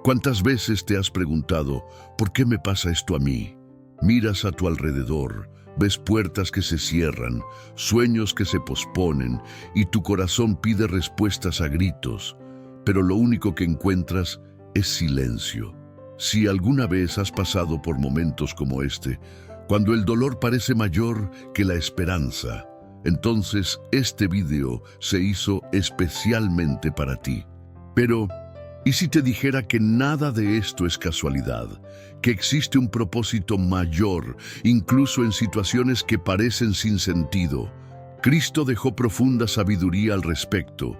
¿Cuántas veces te has preguntado, ¿por qué me pasa esto a mí? Miras a tu alrededor, ves puertas que se cierran, sueños que se posponen y tu corazón pide respuestas a gritos, pero lo único que encuentras es silencio. Si alguna vez has pasado por momentos como este, cuando el dolor parece mayor que la esperanza, entonces este video se hizo especialmente para ti. Pero, ¿y si te dijera que nada de esto es casualidad? Que existe un propósito mayor, incluso en situaciones que parecen sin sentido. Cristo dejó profunda sabiduría al respecto,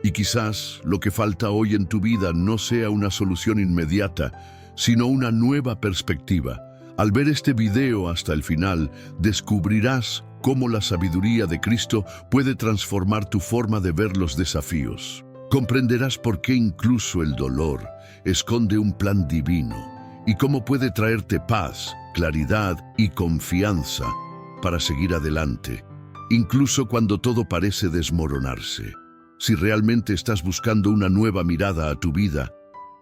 y quizás lo que falta hoy en tu vida no sea una solución inmediata, sino una nueva perspectiva. Al ver este video hasta el final, descubrirás cómo la sabiduría de Cristo puede transformar tu forma de ver los desafíos. Comprenderás por qué incluso el dolor esconde un plan divino y cómo puede traerte paz, claridad y confianza para seguir adelante, incluso cuando todo parece desmoronarse. Si realmente estás buscando una nueva mirada a tu vida,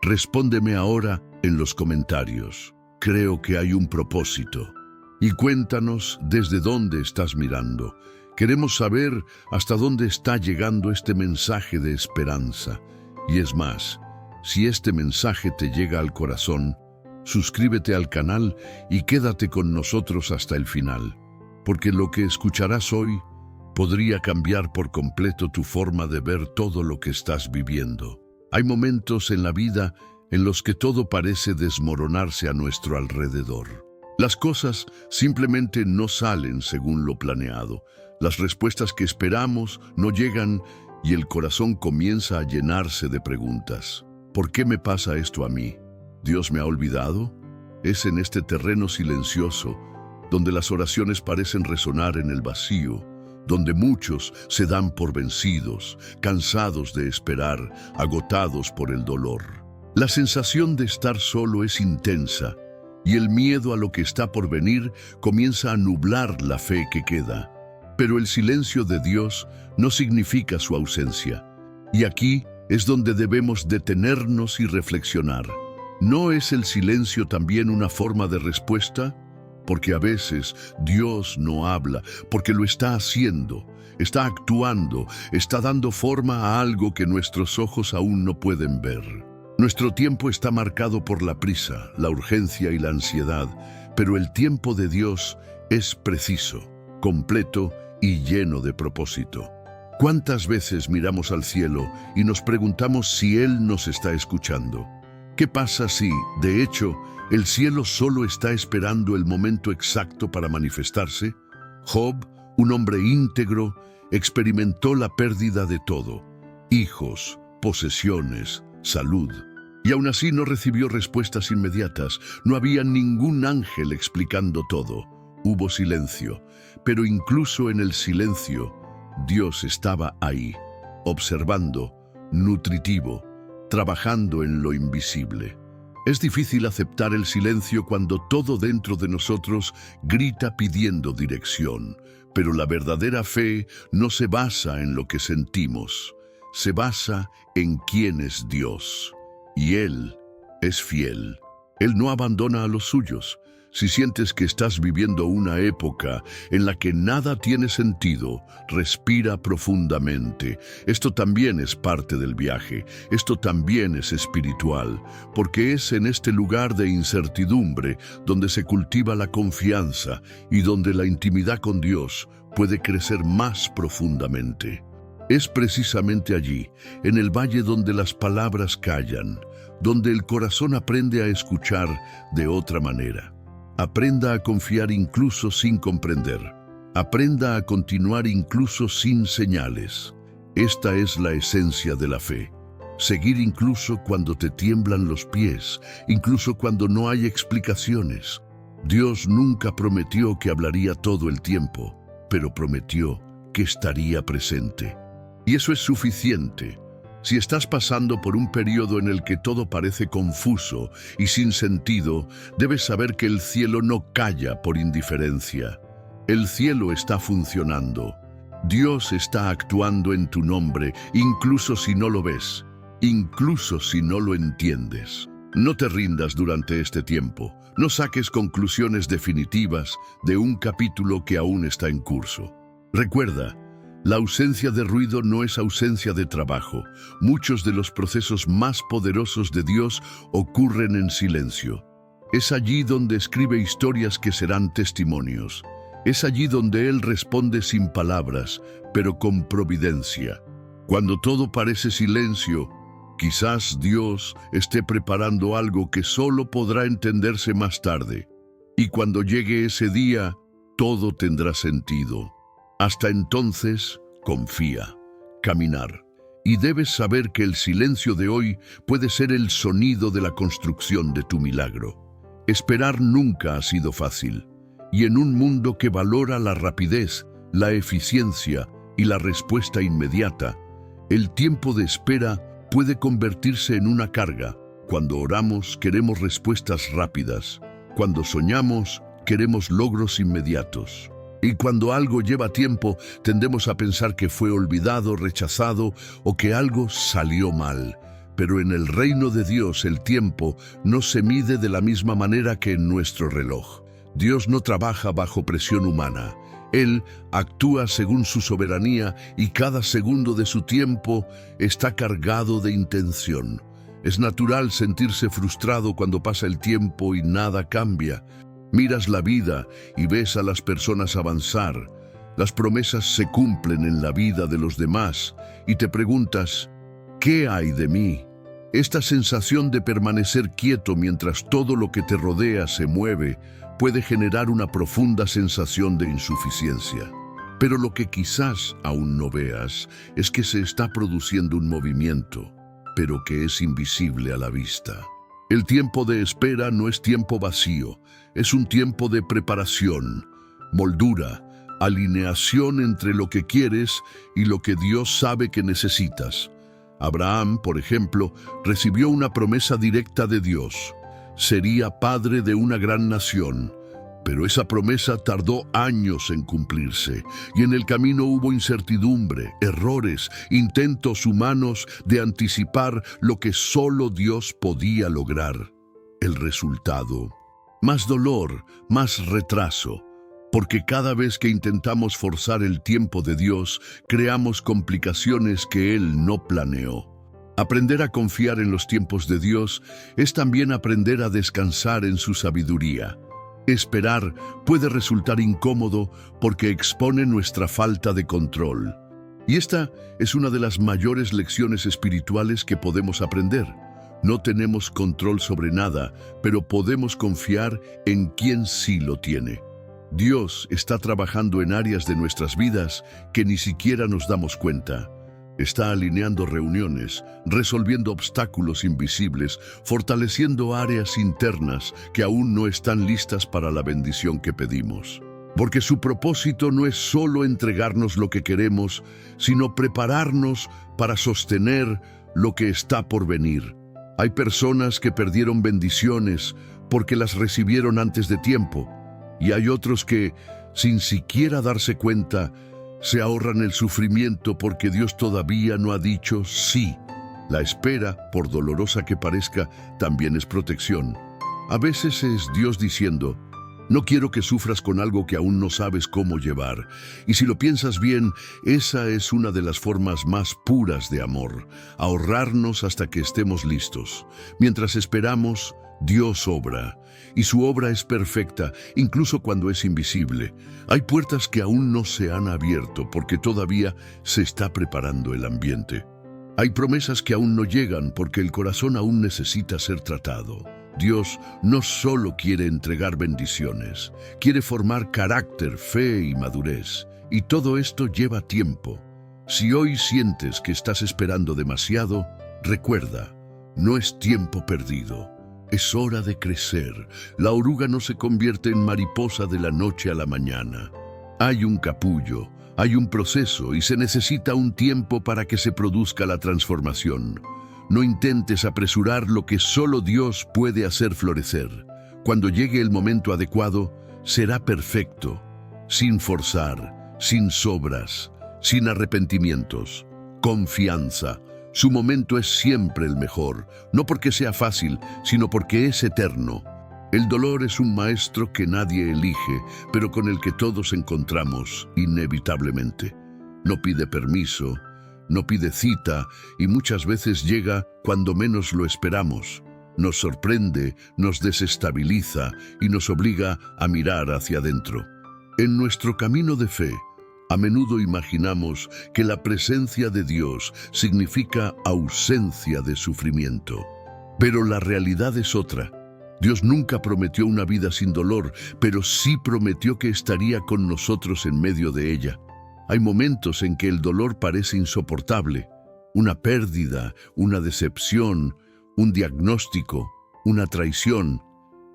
respóndeme ahora en los comentarios. Creo que hay un propósito. Y cuéntanos desde dónde estás mirando. Queremos saber hasta dónde está llegando este mensaje de esperanza. Y es más, si este mensaje te llega al corazón, suscríbete al canal y quédate con nosotros hasta el final, porque lo que escucharás hoy podría cambiar por completo tu forma de ver todo lo que estás viviendo. Hay momentos en la vida en los que todo parece desmoronarse a nuestro alrededor. Las cosas simplemente no salen según lo planeado. Las respuestas que esperamos no llegan y el corazón comienza a llenarse de preguntas. ¿Por qué me pasa esto a mí? ¿Dios me ha olvidado? Es en este terreno silencioso donde las oraciones parecen resonar en el vacío, donde muchos se dan por vencidos, cansados de esperar, agotados por el dolor. La sensación de estar solo es intensa y el miedo a lo que está por venir comienza a nublar la fe que queda. Pero el silencio de Dios no significa su ausencia. Y aquí es donde debemos detenernos y reflexionar. ¿No es el silencio también una forma de respuesta? Porque a veces Dios no habla, porque lo está haciendo, está actuando, está dando forma a algo que nuestros ojos aún no pueden ver. Nuestro tiempo está marcado por la prisa, la urgencia y la ansiedad, pero el tiempo de Dios es preciso, completo y lleno de propósito. ¿Cuántas veces miramos al cielo y nos preguntamos si Él nos está escuchando? ¿Qué pasa si, de hecho, el cielo solo está esperando el momento exacto para manifestarse? Job, un hombre íntegro, experimentó la pérdida de todo: hijos, posesiones, salud. Y aún así no recibió respuestas inmediatas. No había ningún ángel explicando todo. Hubo silencio, pero incluso en el silencio, Dios estaba ahí, observando, nutritivo, trabajando en lo invisible. Es difícil aceptar el silencio cuando todo dentro de nosotros grita pidiendo dirección, pero la verdadera fe no se basa en lo que sentimos, se basa en quién es Dios. Y Él es fiel. Él no abandona a los suyos. Si sientes que estás viviendo una época en la que nada tiene sentido, respira profundamente. Esto también es parte del viaje. Esto también es espiritual, porque es en este lugar de incertidumbre donde se cultiva la confianza y donde la intimidad con Dios puede crecer más profundamente. Es precisamente allí, en el valle donde las palabras callan, donde el corazón aprende a escuchar de otra manera. Aprenda a confiar incluso sin comprender. Aprenda a continuar incluso sin señales. Esta es la esencia de la fe. Seguir incluso cuando te tiemblan los pies, incluso cuando no hay explicaciones. Dios nunca prometió que hablaría todo el tiempo, pero prometió que estaría presente. Y eso es suficiente. Si estás pasando por un periodo en el que todo parece confuso y sin sentido, debes saber que el cielo no calla por indiferencia. El cielo está funcionando. Dios está actuando en tu nombre, incluso si no lo ves, incluso si no lo entiendes. No te rindas durante este tiempo. No saques conclusiones definitivas de un capítulo que aún está en curso. Recuerda, la ausencia de ruido no es ausencia de trabajo. Muchos de los procesos más poderosos de Dios ocurren en silencio. Es allí donde escribe historias que serán testimonios. Es allí donde Él responde sin palabras, pero con providencia. Cuando todo parece silencio, quizás Dios esté preparando algo que solo podrá entenderse más tarde. Y cuando llegue ese día, todo tendrá sentido. Hasta entonces, confía, caminar. Y debes saber que el silencio de hoy puede ser el sonido de la construcción de tu milagro. Esperar nunca ha sido fácil. Y en un mundo que valora la rapidez, la eficiencia y la respuesta inmediata, el tiempo de espera puede convertirse en una carga. Cuando oramos, queremos respuestas rápidas. Cuando soñamos, queremos logros inmediatos. Y cuando algo lleva tiempo, tendemos a pensar que fue olvidado, rechazado o que algo salió mal. Pero en el reino de Dios el tiempo no se mide de la misma manera que en nuestro reloj. Dios no trabaja bajo presión humana. Él actúa según su soberanía y cada segundo de su tiempo está cargado de intención. Es natural sentirse frustrado cuando pasa el tiempo y nada cambia. Miras la vida y ves a las personas avanzar. Las promesas se cumplen en la vida de los demás y te preguntas, ¿qué hay de mí? Esta sensación de permanecer quieto mientras todo lo que te rodea se mueve puede generar una profunda sensación de insuficiencia. Pero lo que quizás aún no veas es que se está produciendo un movimiento, pero que es invisible a la vista. El tiempo de espera no es tiempo vacío, es un tiempo de preparación, moldura, alineación entre lo que quieres y lo que Dios sabe que necesitas. Abraham, por ejemplo, recibió una promesa directa de Dios. Sería padre de una gran nación, pero esa promesa tardó años en cumplirse, y en el camino hubo incertidumbre, errores, intentos humanos de anticipar lo que solo Dios podía lograr. El resultado: más dolor, más retraso, porque cada vez que intentamos forzar el tiempo de Dios, creamos complicaciones que Él no planeó. Aprender a confiar en los tiempos de Dios es también aprender a descansar en su sabiduría. Esperar puede resultar incómodo porque expone nuestra falta de control. Y esta es una de las mayores lecciones espirituales que podemos aprender. No tenemos control sobre nada, pero podemos confiar en quien sí lo tiene. Dios está trabajando en áreas de nuestras vidas que ni siquiera nos damos cuenta. Está alineando reuniones, resolviendo obstáculos invisibles, fortaleciendo áreas internas que aún no están listas para la bendición que pedimos. Porque su propósito no es solo entregarnos lo que queremos, sino prepararnos para sostener lo que está por venir. Hay personas que perdieron bendiciones porque las recibieron antes de tiempo, y hay otros que, sin siquiera darse cuenta, se ahorran el sufrimiento porque Dios todavía no ha dicho sí. La espera, por dolorosa que parezca, también es protección. A veces es Dios diciendo, no quiero que sufras con algo que aún no sabes cómo llevar. Y si lo piensas bien, esa es una de las formas más puras de amor, ahorrarnos hasta que estemos listos. Mientras esperamos, Dios obra, y su obra es perfecta, incluso cuando es invisible. Hay puertas que aún no se han abierto porque todavía se está preparando el ambiente. Hay promesas que aún no llegan porque el corazón aún necesita ser tratado. Dios no solo quiere entregar bendiciones, quiere formar carácter, fe y madurez. Y todo esto lleva tiempo. Si hoy sientes que estás esperando demasiado, recuerda, no es tiempo perdido. Es hora de crecer. La oruga no se convierte en mariposa de la noche a la mañana. Hay un capullo, hay un proceso y se necesita un tiempo para que se produzca la transformación. No intentes apresurar lo que solo Dios puede hacer florecer. Cuando llegue el momento adecuado, será perfecto, sin forzar, sin sobras, sin arrepentimientos. Confianza, Su momento es siempre el mejor, no porque sea fácil, sino porque es eterno. El dolor es un maestro que nadie elige, pero con el que todos encontramos inevitablemente. No pide permiso, no pide cita y muchas veces llega cuando menos lo esperamos. Nos sorprende, nos desestabiliza y nos obliga a mirar hacia adentro. En nuestro camino de fe, a menudo imaginamos que la presencia de Dios significa ausencia de sufrimiento. Pero la realidad es otra. Dios nunca prometió una vida sin dolor, pero sí prometió que estaría con nosotros en medio de ella. Hay momentos en que el dolor parece insoportable. Una pérdida, una decepción, un diagnóstico, una traición.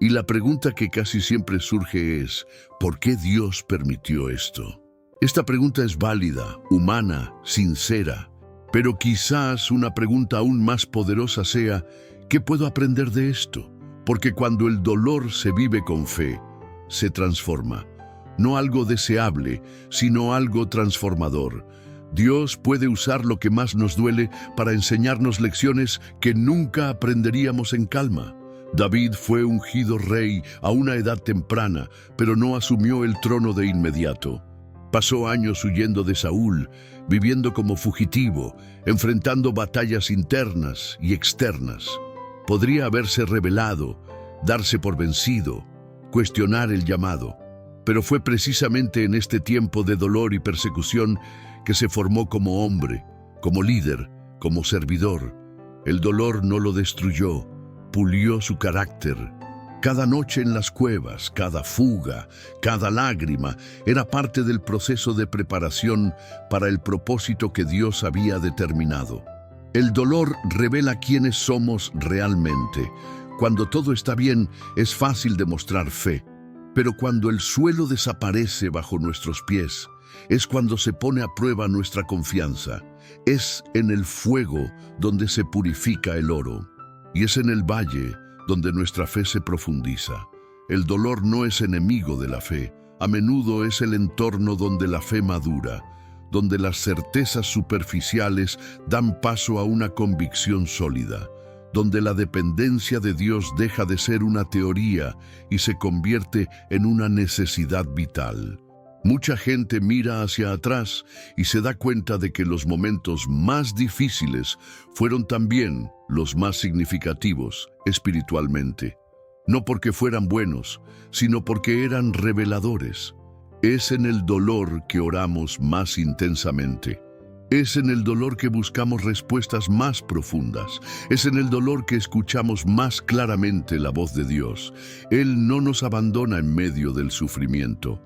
Y la pregunta que casi siempre surge es, ¿por qué Dios permitió esto? Esta pregunta es válida, humana, sincera, pero quizás una pregunta aún más poderosa sea, ¿qué puedo aprender de esto? Porque cuando el dolor se vive con fe, se transforma. No algo deseable, sino algo transformador. Dios puede usar lo que más nos duele para enseñarnos lecciones que nunca aprenderíamos en calma. David fue ungido rey a una edad temprana, pero no asumió el trono de inmediato. Pasó años huyendo de Saúl, viviendo como fugitivo, enfrentando batallas internas y externas. Podría haberse rebelado, darse por vencido, cuestionar el llamado. Pero fue precisamente en este tiempo de dolor y persecución que se formó como hombre, como líder, como servidor. El dolor no lo destruyó, pulió su carácter. Cada noche en las cuevas, cada fuga, cada lágrima, era parte del proceso de preparación para el propósito que Dios había determinado. El dolor revela quiénes somos realmente. Cuando todo está bien, es fácil demostrar fe. Pero cuando el suelo desaparece bajo nuestros pies, es cuando se pone a prueba nuestra confianza. Es en el fuego donde se purifica el oro. Y es en el valle donde nuestra fe se profundiza. El dolor no es enemigo de la fe. A menudo es el entorno donde la fe madura, donde las certezas superficiales dan paso a una convicción sólida, donde la dependencia de Dios deja de ser una teoría y se convierte en una necesidad vital. Mucha gente mira hacia atrás y se da cuenta de que los momentos más difíciles fueron también los más significativos espiritualmente. No porque fueran buenos, sino porque eran reveladores. Es en el dolor que oramos más intensamente. Es en el dolor que buscamos respuestas más profundas. Es en el dolor que escuchamos más claramente la voz de Dios. Él no nos abandona en medio del sufrimiento.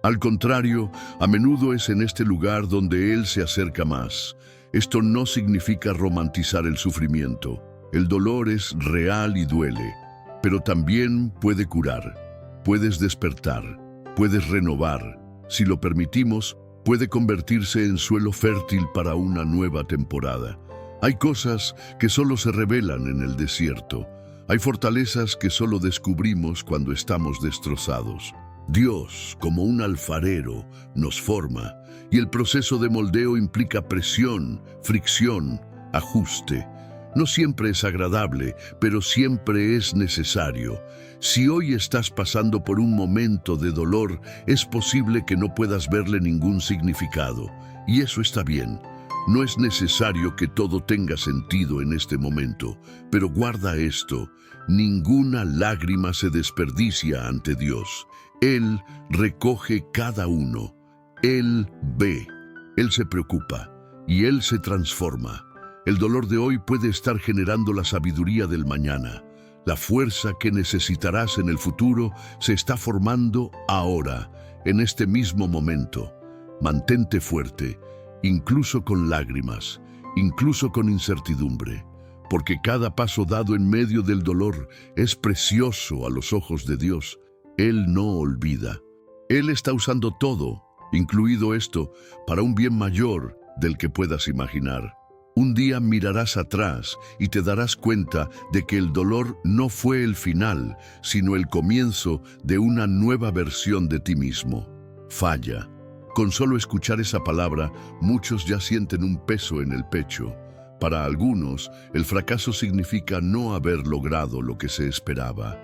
Al contrario, a menudo es en este lugar donde Él se acerca más. Esto no significa romantizar el sufrimiento. El dolor es real y duele, pero también puede curar. Puedes despertar, puedes renovar. Si lo permitimos, puede convertirse en suelo fértil para una nueva temporada. Hay cosas que solo se revelan en el desierto. Hay fortalezas que solo descubrimos cuando estamos destrozados. Dios, como un alfarero, nos forma, y el proceso de moldeo implica presión, fricción, ajuste. No siempre es agradable, pero siempre es necesario. Si hoy estás pasando por un momento de dolor, es posible que no puedas verle ningún significado, y eso está bien. No es necesario que todo tenga sentido en este momento, pero guarda esto: ninguna lágrima se desperdicia ante Dios. Él recoge cada uno. Él ve. Él se preocupa. Y Él se transforma. El dolor de hoy puede estar generando la sabiduría del mañana. La fuerza que necesitarás en el futuro se está formando ahora, en este mismo momento. Mantente fuerte, incluso con lágrimas, incluso con incertidumbre, porque cada paso dado en medio del dolor es precioso a los ojos de Dios. Él no olvida. Él está usando todo, incluido esto, para un bien mayor del que puedas imaginar. Un día mirarás atrás y te darás cuenta de que el dolor no fue el final, sino el comienzo de una nueva versión de ti mismo. Falla. Con solo escuchar esa palabra, muchos ya sienten un peso en el pecho. Para algunos, el fracaso significa no haber logrado lo que se esperaba.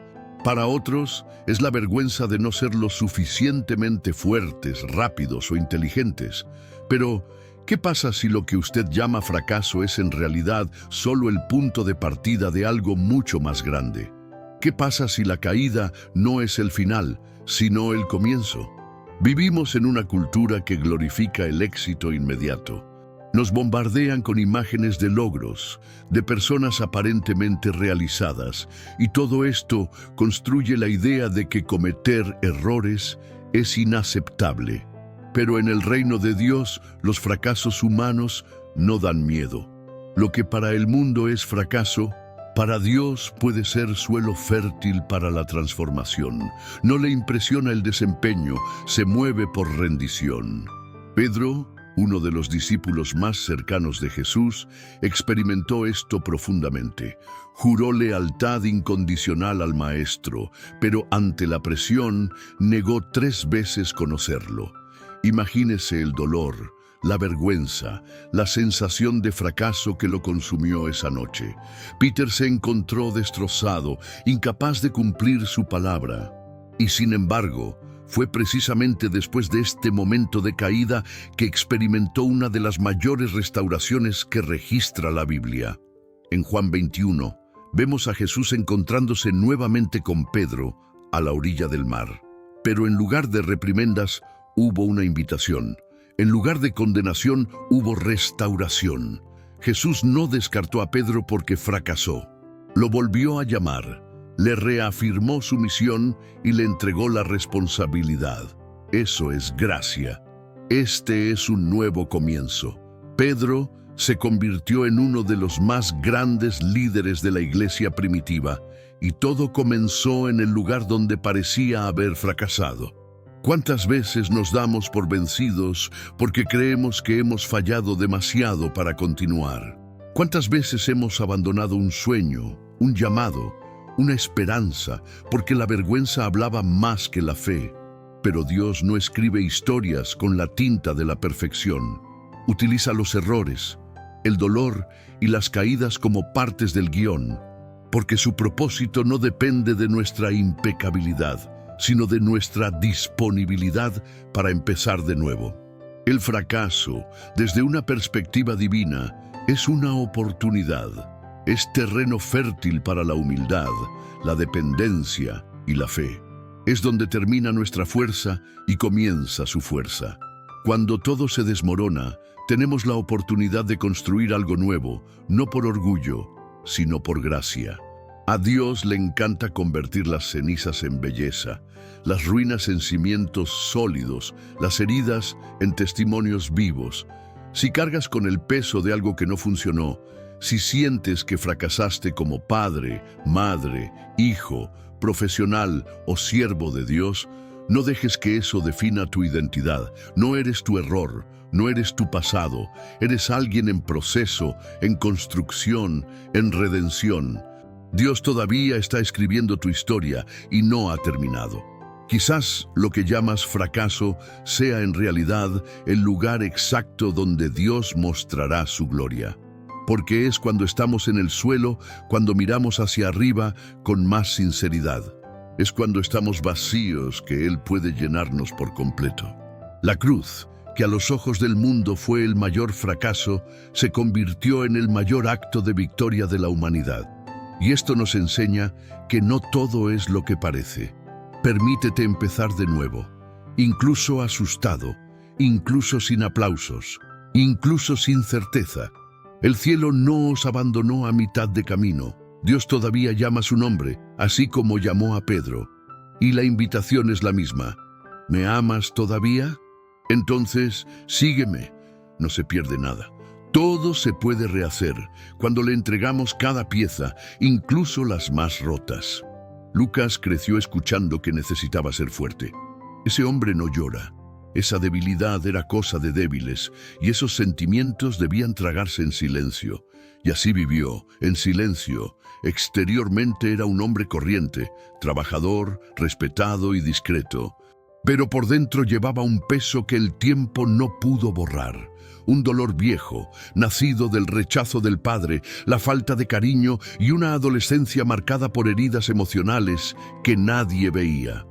Para otros, es la vergüenza de no ser lo suficientemente fuertes, rápidos o inteligentes. Pero, ¿qué pasa si lo que usted llama fracaso es en realidad solo el punto de partida de algo mucho más grande? ¿Qué pasa si la caída no es el final, sino el comienzo? Vivimos en una cultura que glorifica el éxito inmediato. Nos bombardean con imágenes de logros, de personas aparentemente realizadas, y todo esto construye la idea de que cometer errores es inaceptable. Pero en el reino de Dios, los fracasos humanos no dan miedo. Lo que para el mundo es fracaso, para Dios puede ser suelo fértil para la transformación. No le impresiona el desempeño, se mueve por rendición. Pedro, uno de los discípulos más cercanos de Jesús, experimentó esto profundamente. Juró lealtad incondicional al Maestro, pero ante la presión negó 3 veces conocerlo. Imagínese el dolor, la vergüenza, la sensación de fracaso que lo consumió esa noche. Peter se encontró destrozado, incapaz de cumplir su palabra. Y sin embargo, fue precisamente después de este momento de caída que experimentó una de las mayores restauraciones que registra la Biblia. En Juan 21, vemos a Jesús encontrándose nuevamente con Pedro a la orilla del mar. Pero en lugar de reprimendas, hubo una invitación. En lugar de condenación, hubo restauración. Jesús no descartó a Pedro porque fracasó. Lo volvió a llamar. Le reafirmó su misión y le entregó la responsabilidad. Eso es gracia. Este es un nuevo comienzo. Pedro se convirtió en uno de los más grandes líderes de la iglesia primitiva, y todo comenzó en el lugar donde parecía haber fracasado. ¿Cuántas veces nos damos por vencidos porque creemos que hemos fallado demasiado para continuar? ¿Cuántas veces hemos abandonado un sueño, un llamado, una esperanza, porque la vergüenza hablaba más que la fe? Pero Dios no escribe historias con la tinta de la perfección. Utiliza los errores, el dolor y las caídas como partes del guión, porque su propósito no depende de nuestra impecabilidad, sino de nuestra disponibilidad para empezar de nuevo. El fracaso, desde una perspectiva divina, es una oportunidad. Es terreno fértil para la humildad, la dependencia y la fe. Es donde termina nuestra fuerza y comienza su fuerza. Cuando todo se desmorona, tenemos la oportunidad de construir algo nuevo, no por orgullo, sino por gracia. A Dios le encanta convertir las cenizas en belleza, las ruinas en cimientos sólidos, las heridas en testimonios vivos. Si cargas con el peso de algo que no funcionó, si sientes que fracasaste como padre, madre, hijo, profesional o siervo de Dios, no dejes que eso defina tu identidad. No eres tu error, no eres tu pasado, eres alguien en proceso, en construcción, en redención. Dios todavía está escribiendo tu historia y no ha terminado. Quizás lo que llamas fracaso sea en realidad el lugar exacto donde Dios mostrará su gloria. Porque es cuando estamos en el suelo, cuando miramos hacia arriba con más sinceridad. Es cuando estamos vacíos que Él puede llenarnos por completo. La cruz, que a los ojos del mundo fue el mayor fracaso, se convirtió en el mayor acto de victoria de la humanidad. Y esto nos enseña que no todo es lo que parece. Permítete empezar de nuevo, incluso asustado, incluso sin aplausos, incluso sin certeza. El cielo no os abandonó a mitad de camino. Dios todavía llama su nombre, así como llamó a Pedro. Y la invitación es la misma. ¿Me amas todavía? Entonces, sígueme. No se pierde nada. Todo se puede rehacer cuando le entregamos cada pieza, incluso las más rotas. Lucas creció escuchando que necesitaba ser fuerte. Ese hombre no llora. Esa debilidad era cosa de débiles, y esos sentimientos debían tragarse en silencio. Y así vivió, en silencio. Exteriormente era un hombre corriente, trabajador, respetado y discreto. pero por dentro llevaba un peso que el tiempo no pudo borrar. Un dolor viejo, nacido del rechazo del padre, la falta de cariño y una adolescencia marcada por heridas emocionales que nadie veía.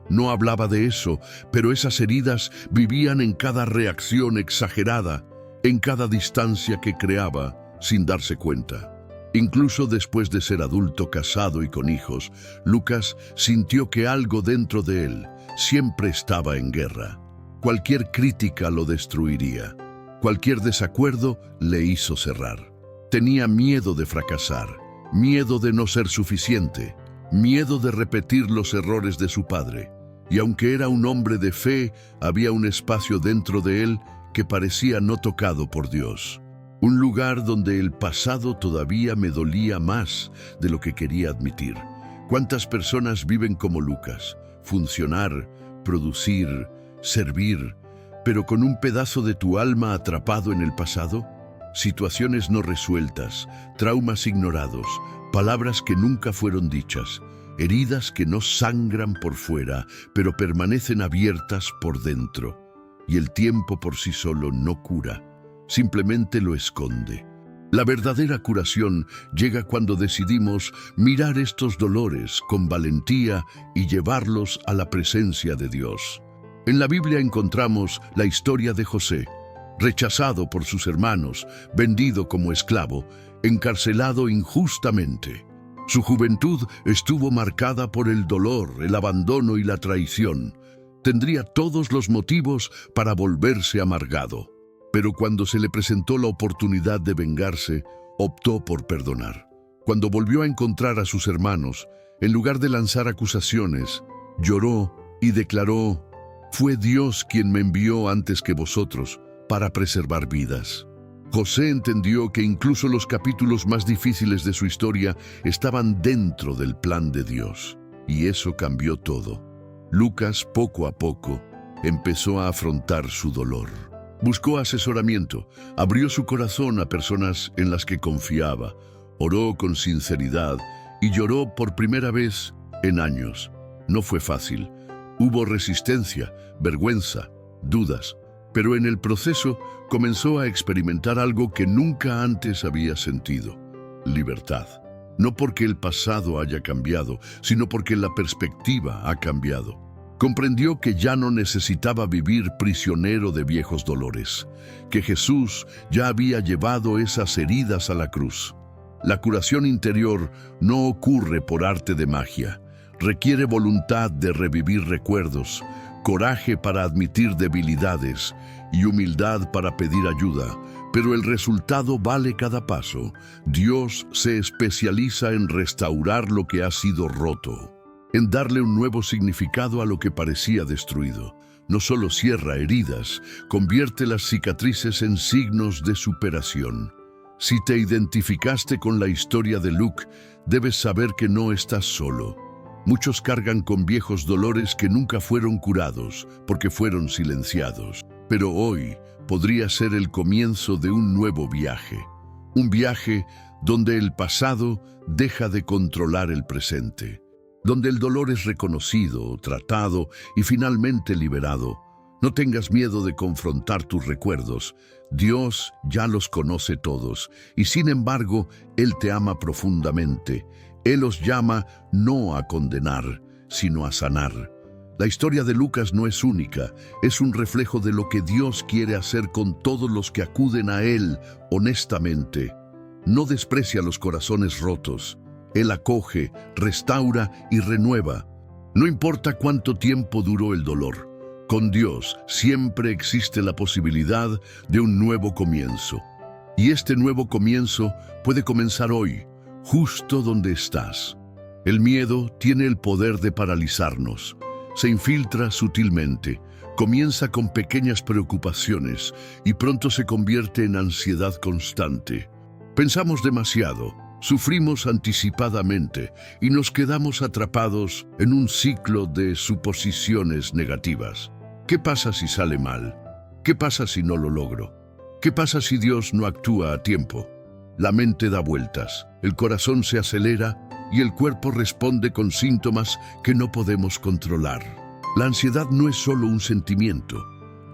No hablaba de eso, pero esas heridas vivían en cada reacción exagerada, en cada distancia que creaba sin darse cuenta. Incluso después de ser adulto, casado y con hijos, Lucas sintió que algo dentro de él siempre estaba en guerra. Cualquier crítica lo destruiría. Cualquier desacuerdo le hizo cerrar. Tenía miedo de fracasar, miedo de no ser suficiente, miedo de repetir los errores de su padre. Y aunque era un hombre de fe, había un espacio dentro de él que parecía no tocado por Dios. Un lugar donde el pasado todavía me dolía más de lo que quería admitir. ¿Cuántas personas viven como Lucas? Funcionar, producir, servir, pero con un pedazo de tu alma atrapado en el pasado. Situaciones no resueltas, traumas ignorados, palabras que nunca fueron dichas, heridas que no sangran por fuera, pero permanecen abiertas por dentro. Y el tiempo por sí solo no cura, simplemente lo esconde. La verdadera curación llega cuando decidimos mirar estos dolores con valentía y llevarlos a la presencia de Dios. En la Biblia encontramos la historia de José, rechazado por sus hermanos, vendido como esclavo, encarcelado injustamente. Su juventud estuvo marcada por el dolor, el abandono y la traición. Tendría todos los motivos para volverse amargado. Pero cuando se le presentó la oportunidad de vengarse, optó por perdonar. Cuando volvió a encontrar a sus hermanos, en lugar de lanzar acusaciones, lloró y declaró: «Fue Dios quien me envió antes que vosotros para preservar vidas». José entendió que incluso los capítulos más difíciles de su historia estaban dentro del plan de Dios, y eso cambió todo. Lucas, poco a poco, empezó a afrontar su dolor. Buscó asesoramiento, abrió su corazón a personas en las que confiaba, oró con sinceridad y lloró por primera vez en años. No fue fácil. Hubo resistencia, vergüenza, dudas, pero en el proceso comenzó a experimentar algo que nunca antes había sentido: libertad. No porque el pasado haya cambiado, sino porque la perspectiva ha cambiado. Comprendió que ya no necesitaba vivir prisionero de viejos dolores, que Jesús ya había llevado esas heridas a la cruz. La curación interior no ocurre por arte de magia. Requiere voluntad de revivir recuerdos, coraje para admitir debilidades y humildad para pedir ayuda, pero el resultado vale cada paso. Dios se especializa en restaurar lo que ha sido roto, en darle un nuevo significado a lo que parecía destruido. No solo cierra heridas, convierte las cicatrices en signos de superación. Si te identificaste con la historia de Luke, debes saber que no estás solo. Muchos cargan con viejos dolores que nunca fueron curados porque fueron silenciados. Pero hoy podría ser el comienzo de un nuevo viaje. Un viaje donde el pasado deja de controlar el presente, donde el dolor es reconocido, tratado y finalmente liberado. No tengas miedo de confrontar tus recuerdos. Dios ya los conoce todos y sin embargo, Él te ama profundamente. Él os llama no a condenar, sino a sanar. La historia de Lucas no es única, es un reflejo de lo que Dios quiere hacer con todos los que acuden a Él honestamente. No desprecia los corazones rotos. Él acoge, restaura y renueva. No importa cuánto tiempo duró el dolor, con Dios siempre existe la posibilidad de un nuevo comienzo. Y este nuevo comienzo puede comenzar hoy, justo donde estás. El miedo tiene el poder de paralizarnos. Se infiltra sutilmente, comienza con pequeñas preocupaciones y pronto se convierte en ansiedad constante. Pensamos demasiado, sufrimos anticipadamente y nos quedamos atrapados en un ciclo de suposiciones negativas. ¿Qué pasa si sale mal? ¿Qué pasa si no lo logro? ¿Qué pasa si Dios no actúa a tiempo? La mente da vueltas, el corazón se acelera y el cuerpo responde con síntomas que no podemos controlar. La ansiedad no es solo un sentimiento.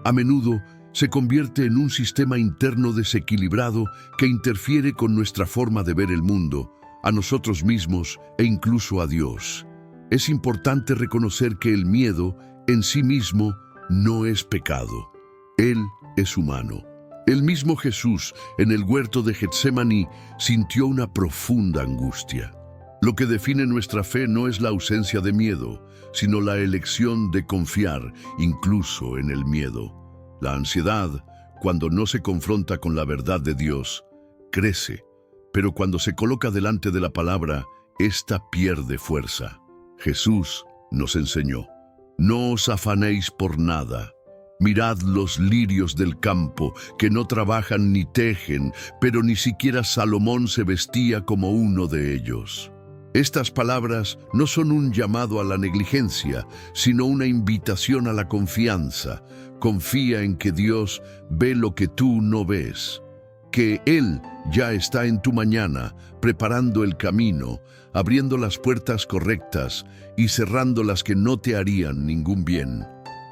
A menudo se convierte en un sistema interno desequilibrado que interfiere con nuestra forma de ver el mundo, a nosotros mismos e incluso a Dios. Es importante reconocer que el miedo en sí mismo no es pecado. Él es humano. El mismo Jesús, en el huerto de Getsemaní, sintió una profunda angustia. Lo que define nuestra fe no es la ausencia de miedo, sino la elección de confiar incluso en el miedo. La ansiedad, cuando no se confronta con la verdad de Dios, crece, pero cuando se coloca delante de la palabra, ésta pierde fuerza. Jesús nos enseñó: no os afanéis por nada. Mirad los lirios del campo, que no trabajan ni tejen, pero ni siquiera Salomón se vestía como uno de ellos. Estas palabras no son un llamado a la negligencia, sino una invitación a la confianza. Confía en que Dios ve lo que tú no ves, que Él ya está en tu mañana, preparando el camino, abriendo las puertas correctas y cerrando las que no te harían ningún bien.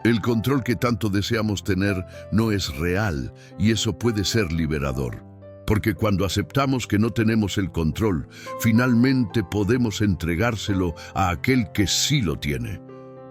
El control que tanto deseamos tener no es real, y eso puede ser liberador. Porque cuando aceptamos que no tenemos el control, finalmente podemos entregárselo a aquel que sí lo tiene.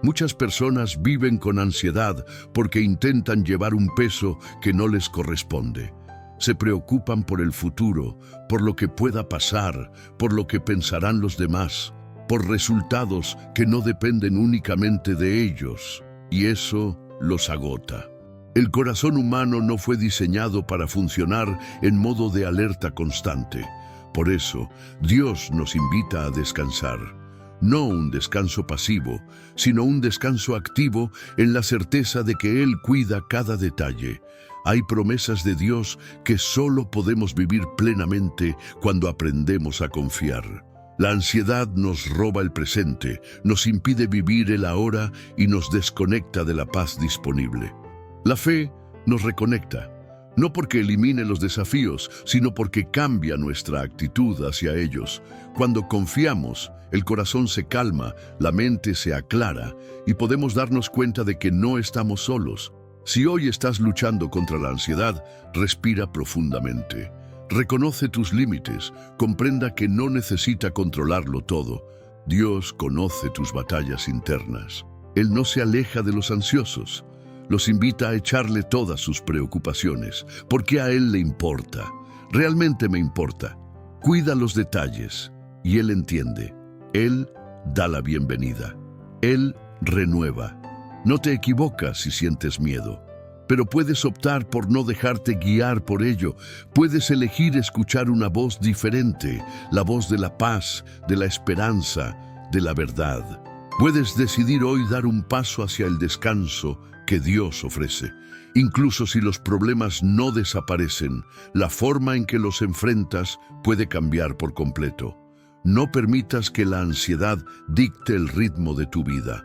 Muchas personas viven con ansiedad porque intentan llevar un peso que no les corresponde. Se preocupan por el futuro, por lo que pueda pasar, por lo que pensarán los demás, por resultados que no dependen únicamente de ellos. Y eso los agota. El corazón humano no fue diseñado para funcionar en modo de alerta constante. Por eso, Dios nos invita a descansar. No un descanso pasivo, sino un descanso activo en la certeza de que Él cuida cada detalle. Hay promesas de Dios que solo podemos vivir plenamente cuando aprendemos a confiar. La ansiedad nos roba el presente, nos impide vivir el ahora y nos desconecta de la paz disponible. La fe nos reconecta, no porque elimine los desafíos, sino porque cambia nuestra actitud hacia ellos. Cuando confiamos, el corazón se calma, la mente se aclara y podemos darnos cuenta de que no estamos solos. Si hoy estás luchando contra la ansiedad, respira profundamente. Reconoce tus límites, comprenda que no necesita controlarlo todo. Dios conoce tus batallas internas. Él no se aleja de los ansiosos. Los invita a echarle todas sus preocupaciones, porque a Él le importa. Realmente me importa. Cuida los detalles y Él entiende. Él da la bienvenida. Él renueva. No te equivocas si sientes miedo. Pero puedes optar por no dejarte guiar por ello. Puedes elegir escuchar una voz diferente, la voz de la paz, de la esperanza, de la verdad. Puedes decidir hoy dar un paso hacia el descanso que Dios ofrece. Incluso si los problemas no desaparecen, la forma en que los enfrentas puede cambiar por completo. No permitas que la ansiedad dicte el ritmo de tu vida.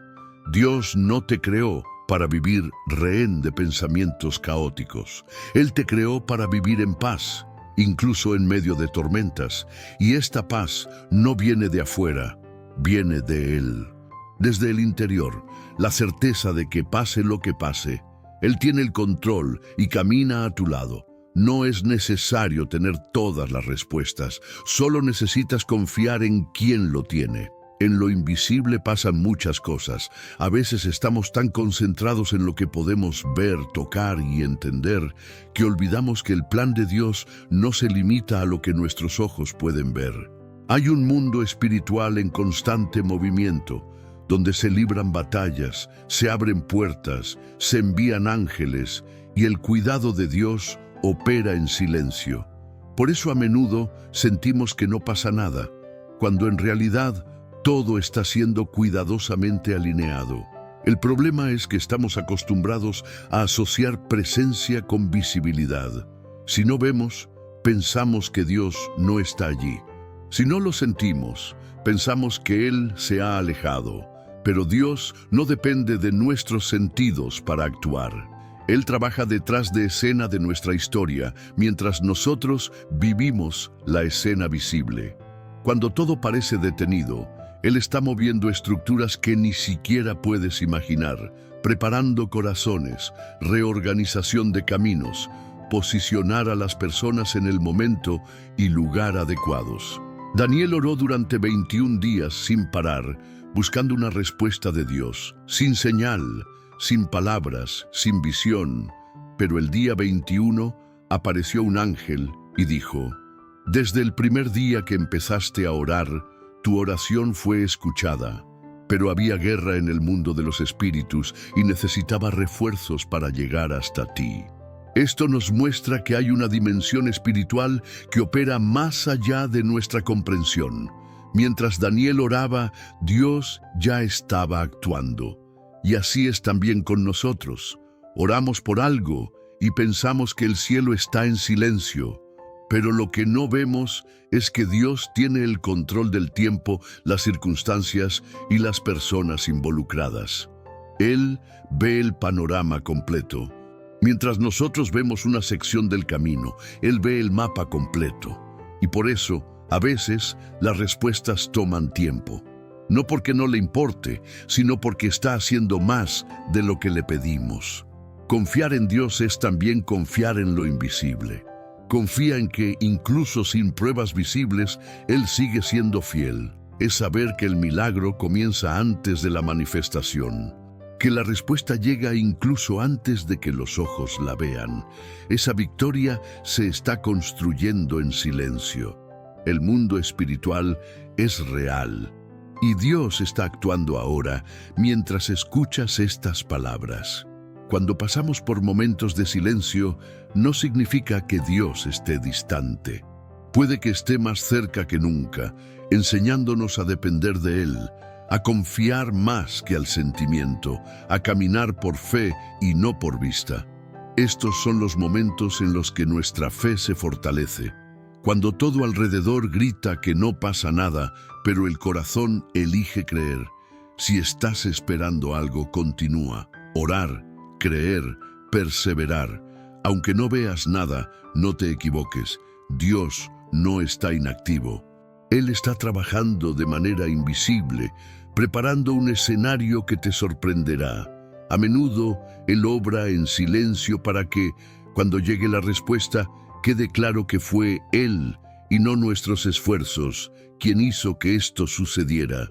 Dios no te creó para vivir rehén de pensamientos caóticos. Él te creó para vivir en paz, incluso en medio de tormentas. Y esta paz no viene de afuera, viene de Él. Desde el interior, la certeza de que pase lo que pase, Él tiene el control y camina a tu lado. No es necesario tener todas las respuestas, solo necesitas confiar en quien lo tiene. En lo invisible pasan muchas cosas. A veces estamos tan concentrados en lo que podemos ver, tocar y entender, que olvidamos que el plan de Dios no se limita a lo que nuestros ojos pueden ver. Hay un mundo espiritual en constante movimiento, donde se libran batallas, se abren puertas, se envían ángeles, y el cuidado de Dios opera en silencio. Por eso a menudo sentimos que no pasa nada, cuando en realidad todo está siendo cuidadosamente alineado. El problema es que estamos acostumbrados a asociar presencia con visibilidad. Si no vemos, pensamos que Dios no está allí. Si no lo sentimos, pensamos que Él se ha alejado. Pero Dios no depende de nuestros sentidos para actuar. Él trabaja detrás de escena de nuestra historia, mientras nosotros vivimos la escena visible. Cuando todo parece detenido, Él está moviendo estructuras que ni siquiera puedes imaginar, preparando corazones, reorganización de caminos, posicionar a las personas en el momento y lugar adecuados. Daniel oró durante 21 días sin parar, buscando una respuesta de Dios, sin señal, sin palabras, sin visión. Pero el día 21 apareció un ángel y dijo: «Desde el primer día que empezaste a orar, tu oración fue escuchada, pero había guerra en el mundo de los espíritus y necesitaba refuerzos para llegar hasta ti». Esto nos muestra que hay una dimensión espiritual que opera más allá de nuestra comprensión. Mientras Daniel oraba, Dios ya estaba actuando. Y así es también con nosotros. Oramos por algo y pensamos que el cielo está en silencio, pero lo que no vemos es que Dios tiene el control del tiempo, las circunstancias y las personas involucradas. Él ve el panorama completo. Mientras nosotros vemos una sección del camino, Él ve el mapa completo. Y por eso, a veces, las respuestas toman tiempo. No porque no le importe, sino porque está haciendo más de lo que le pedimos. Confiar en Dios es también confiar en lo invisible. Confía en que, incluso sin pruebas visibles, Él sigue siendo fiel. Es saber que el milagro comienza antes de la manifestación, que la respuesta llega incluso antes de que los ojos la vean. Esa victoria se está construyendo en silencio. El mundo espiritual es real, y Dios está actuando ahora mientras escuchas estas palabras. Cuando pasamos por momentos de silencio, no significa que Dios esté distante. Puede que esté más cerca que nunca, enseñándonos a depender de Él, a confiar más que al sentimiento, a caminar por fe y no por vista. Estos son los momentos en los que nuestra fe se fortalece. Cuando todo alrededor grita que no pasa nada, pero el corazón elige creer. Si estás esperando algo, continúa. Orar, creer, perseverar. Aunque no veas nada, no te equivoques. Dios no está inactivo. Él está trabajando de manera invisible, preparando un escenario que te sorprenderá. A menudo, Él obra en silencio para que, cuando llegue la respuesta, quede claro que fue Él y no nuestros esfuerzos quien hizo que esto sucediera.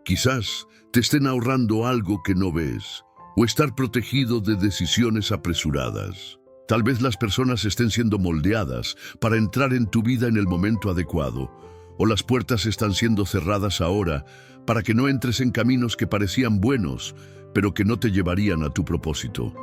Quizás te estén ahorrando algo que no ves, o estar protegido de decisiones apresuradas. Tal vez las personas estén siendo moldeadas para entrar en tu vida en el momento adecuado, o las puertas están siendo cerradas ahora para que no entres en caminos que parecían buenos, pero que no te llevarían a tu propósito.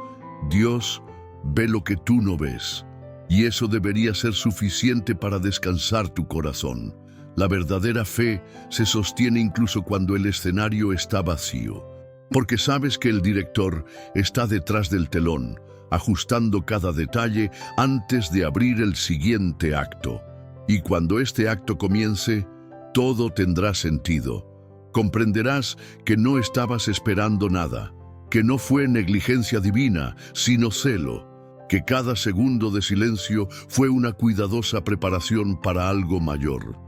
Dios ve lo que tú no ves, y eso debería ser suficiente para descansar tu corazón. La verdadera fe se sostiene incluso cuando el escenario está vacío, porque sabes que el director está detrás del telón, ajustando cada detalle antes de abrir el siguiente acto. Y cuando este acto comience, todo tendrá sentido. Comprenderás que no estabas esperando nada, que no fue negligencia divina, sino celo, que cada segundo de silencio fue una cuidadosa preparación para algo mayor.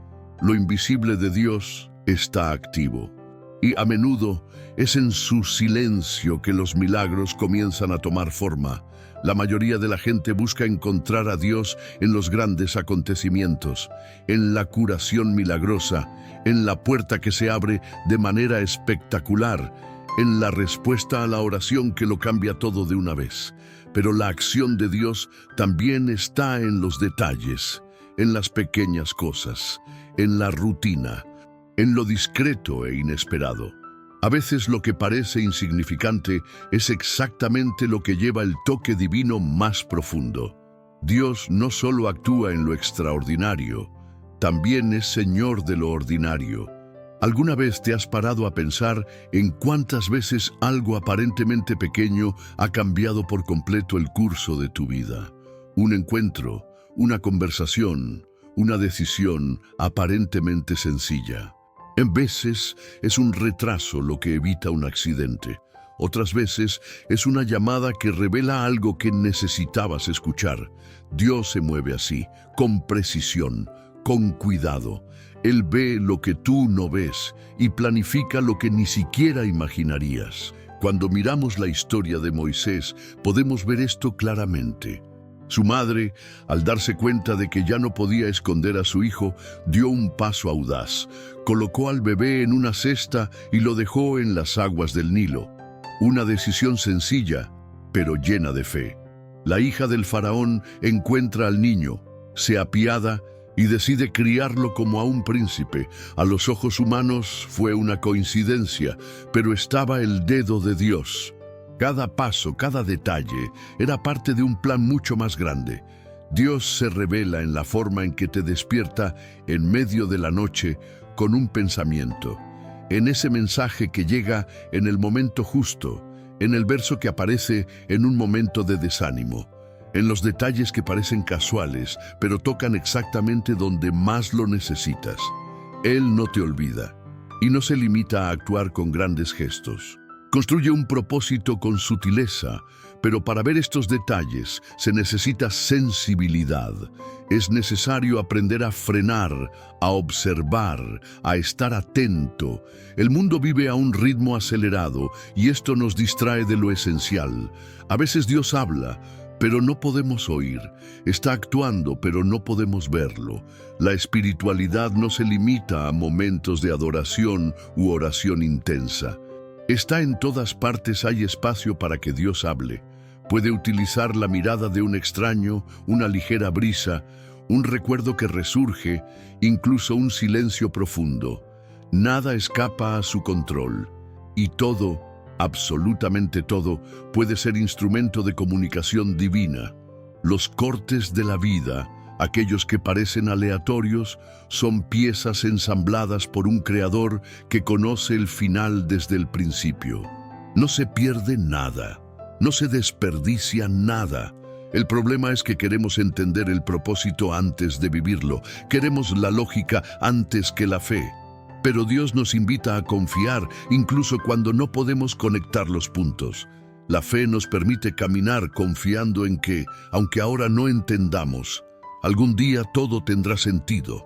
Lo invisible de Dios está activo, y a menudo es en su silencio que los milagros comienzan a tomar forma. La mayoría de la gente busca encontrar a Dios en los grandes acontecimientos, en la curación milagrosa, en la puerta que se abre de manera espectacular, en la respuesta a la oración que lo cambia todo de una vez. Pero la acción de Dios también está en los detalles, en las pequeñas cosas, en la rutina, en lo discreto e inesperado. A veces lo que parece insignificante es exactamente lo que lleva el toque divino más profundo. Dios no solo actúa en lo extraordinario, también es Señor de lo ordinario. ¿Alguna vez te has parado a pensar en cuántas veces algo aparentemente pequeño ha cambiado por completo el curso de tu vida? Un encuentro, una conversación, una decisión aparentemente sencilla. En veces es un retraso lo que evita un accidente. Otras veces es una llamada que revela algo que necesitabas escuchar. Dios se mueve así, con precisión, con cuidado. Él ve lo que tú no ves y planifica lo que ni siquiera imaginarías. Cuando miramos la historia de Moisés, podemos ver esto claramente. Su madre, al darse cuenta de que ya no podía esconder a su hijo, dio un paso audaz. Colocó al bebé en una cesta y lo dejó en las aguas del Nilo. Una decisión sencilla, pero llena de fe. La hija del faraón encuentra al niño, se apiada y decide criarlo como a un príncipe. A los ojos humanos fue una coincidencia, pero estaba el dedo de Dios. Cada paso, cada detalle, era parte de un plan mucho más grande. Dios se revela en la forma en que te despierta en medio de la noche con un pensamiento. En ese mensaje que llega en el momento justo, en el verso que aparece en un momento de desánimo, en los detalles que parecen casuales, pero tocan exactamente donde más lo necesitas. Él no te olvida y no se limita a actuar con grandes gestos. Construye un propósito con sutileza, pero para ver estos detalles se necesita sensibilidad. Es necesario aprender a frenar, a observar, a estar atento. El mundo vive a un ritmo acelerado y esto nos distrae de lo esencial. A veces Dios habla, pero no podemos oír. Está actuando, pero no podemos verlo. La espiritualidad no se limita a momentos de adoración u oración intensa. Está en todas partes, hay espacio para que Dios hable. Puede utilizar la mirada de un extraño, una ligera brisa, un recuerdo que resurge, incluso un silencio profundo. Nada escapa a su control. Y todo, absolutamente todo, puede ser instrumento de comunicación divina. Los cortes de la vida, aquellos que parecen aleatorios, son piezas ensambladas por un creador que conoce el final desde el principio. No se pierde nada, no se desperdicia nada. El problema es que queremos entender el propósito antes de vivirlo. Queremos la lógica antes que la fe. Pero Dios nos invita a confiar incluso cuando no podemos conectar los puntos. La fe nos permite caminar confiando en que, aunque ahora no entendamos, algún día todo tendrá sentido.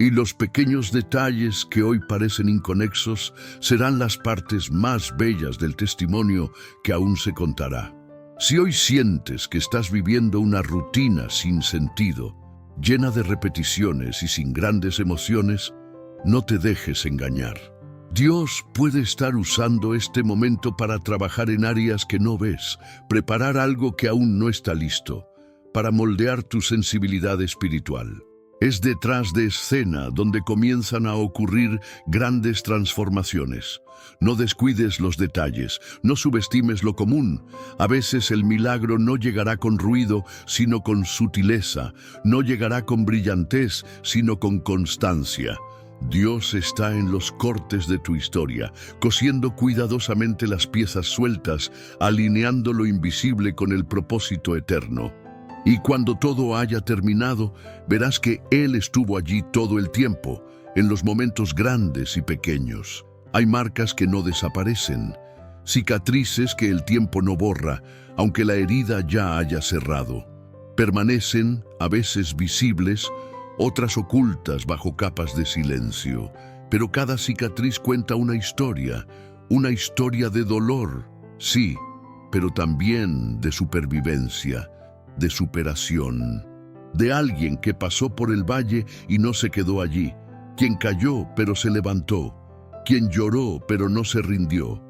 Y los pequeños detalles que hoy parecen inconexos serán las partes más bellas del testimonio que aún se contará. Si hoy sientes que estás viviendo una rutina sin sentido, llena de repeticiones y sin grandes emociones, no te dejes engañar. Dios puede estar usando este momento para trabajar en áreas que no ves, preparar algo que aún no está listo, para moldear tu sensibilidad espiritual. Es detrás de escena donde comienzan a ocurrir grandes transformaciones. No descuides los detalles, no subestimes lo común. A veces el milagro no llegará con ruido, sino con sutileza. No llegará con brillantez, sino con constancia. Dios está en los cortes de tu historia, cosiendo cuidadosamente las piezas sueltas, alineando lo invisible con el propósito eterno. Y cuando todo haya terminado, verás que Él estuvo allí todo el tiempo, en los momentos grandes y pequeños. Hay marcas que no desaparecen, cicatrices que el tiempo no borra, aunque la herida ya haya cerrado. Permanecen, a veces visibles, otras ocultas bajo capas de silencio. Pero cada cicatriz cuenta una historia de dolor, sí, pero también de supervivencia, de superación, de alguien que pasó por el valle y no se quedó allí, quien cayó pero se levantó, quien lloró pero no se rindió.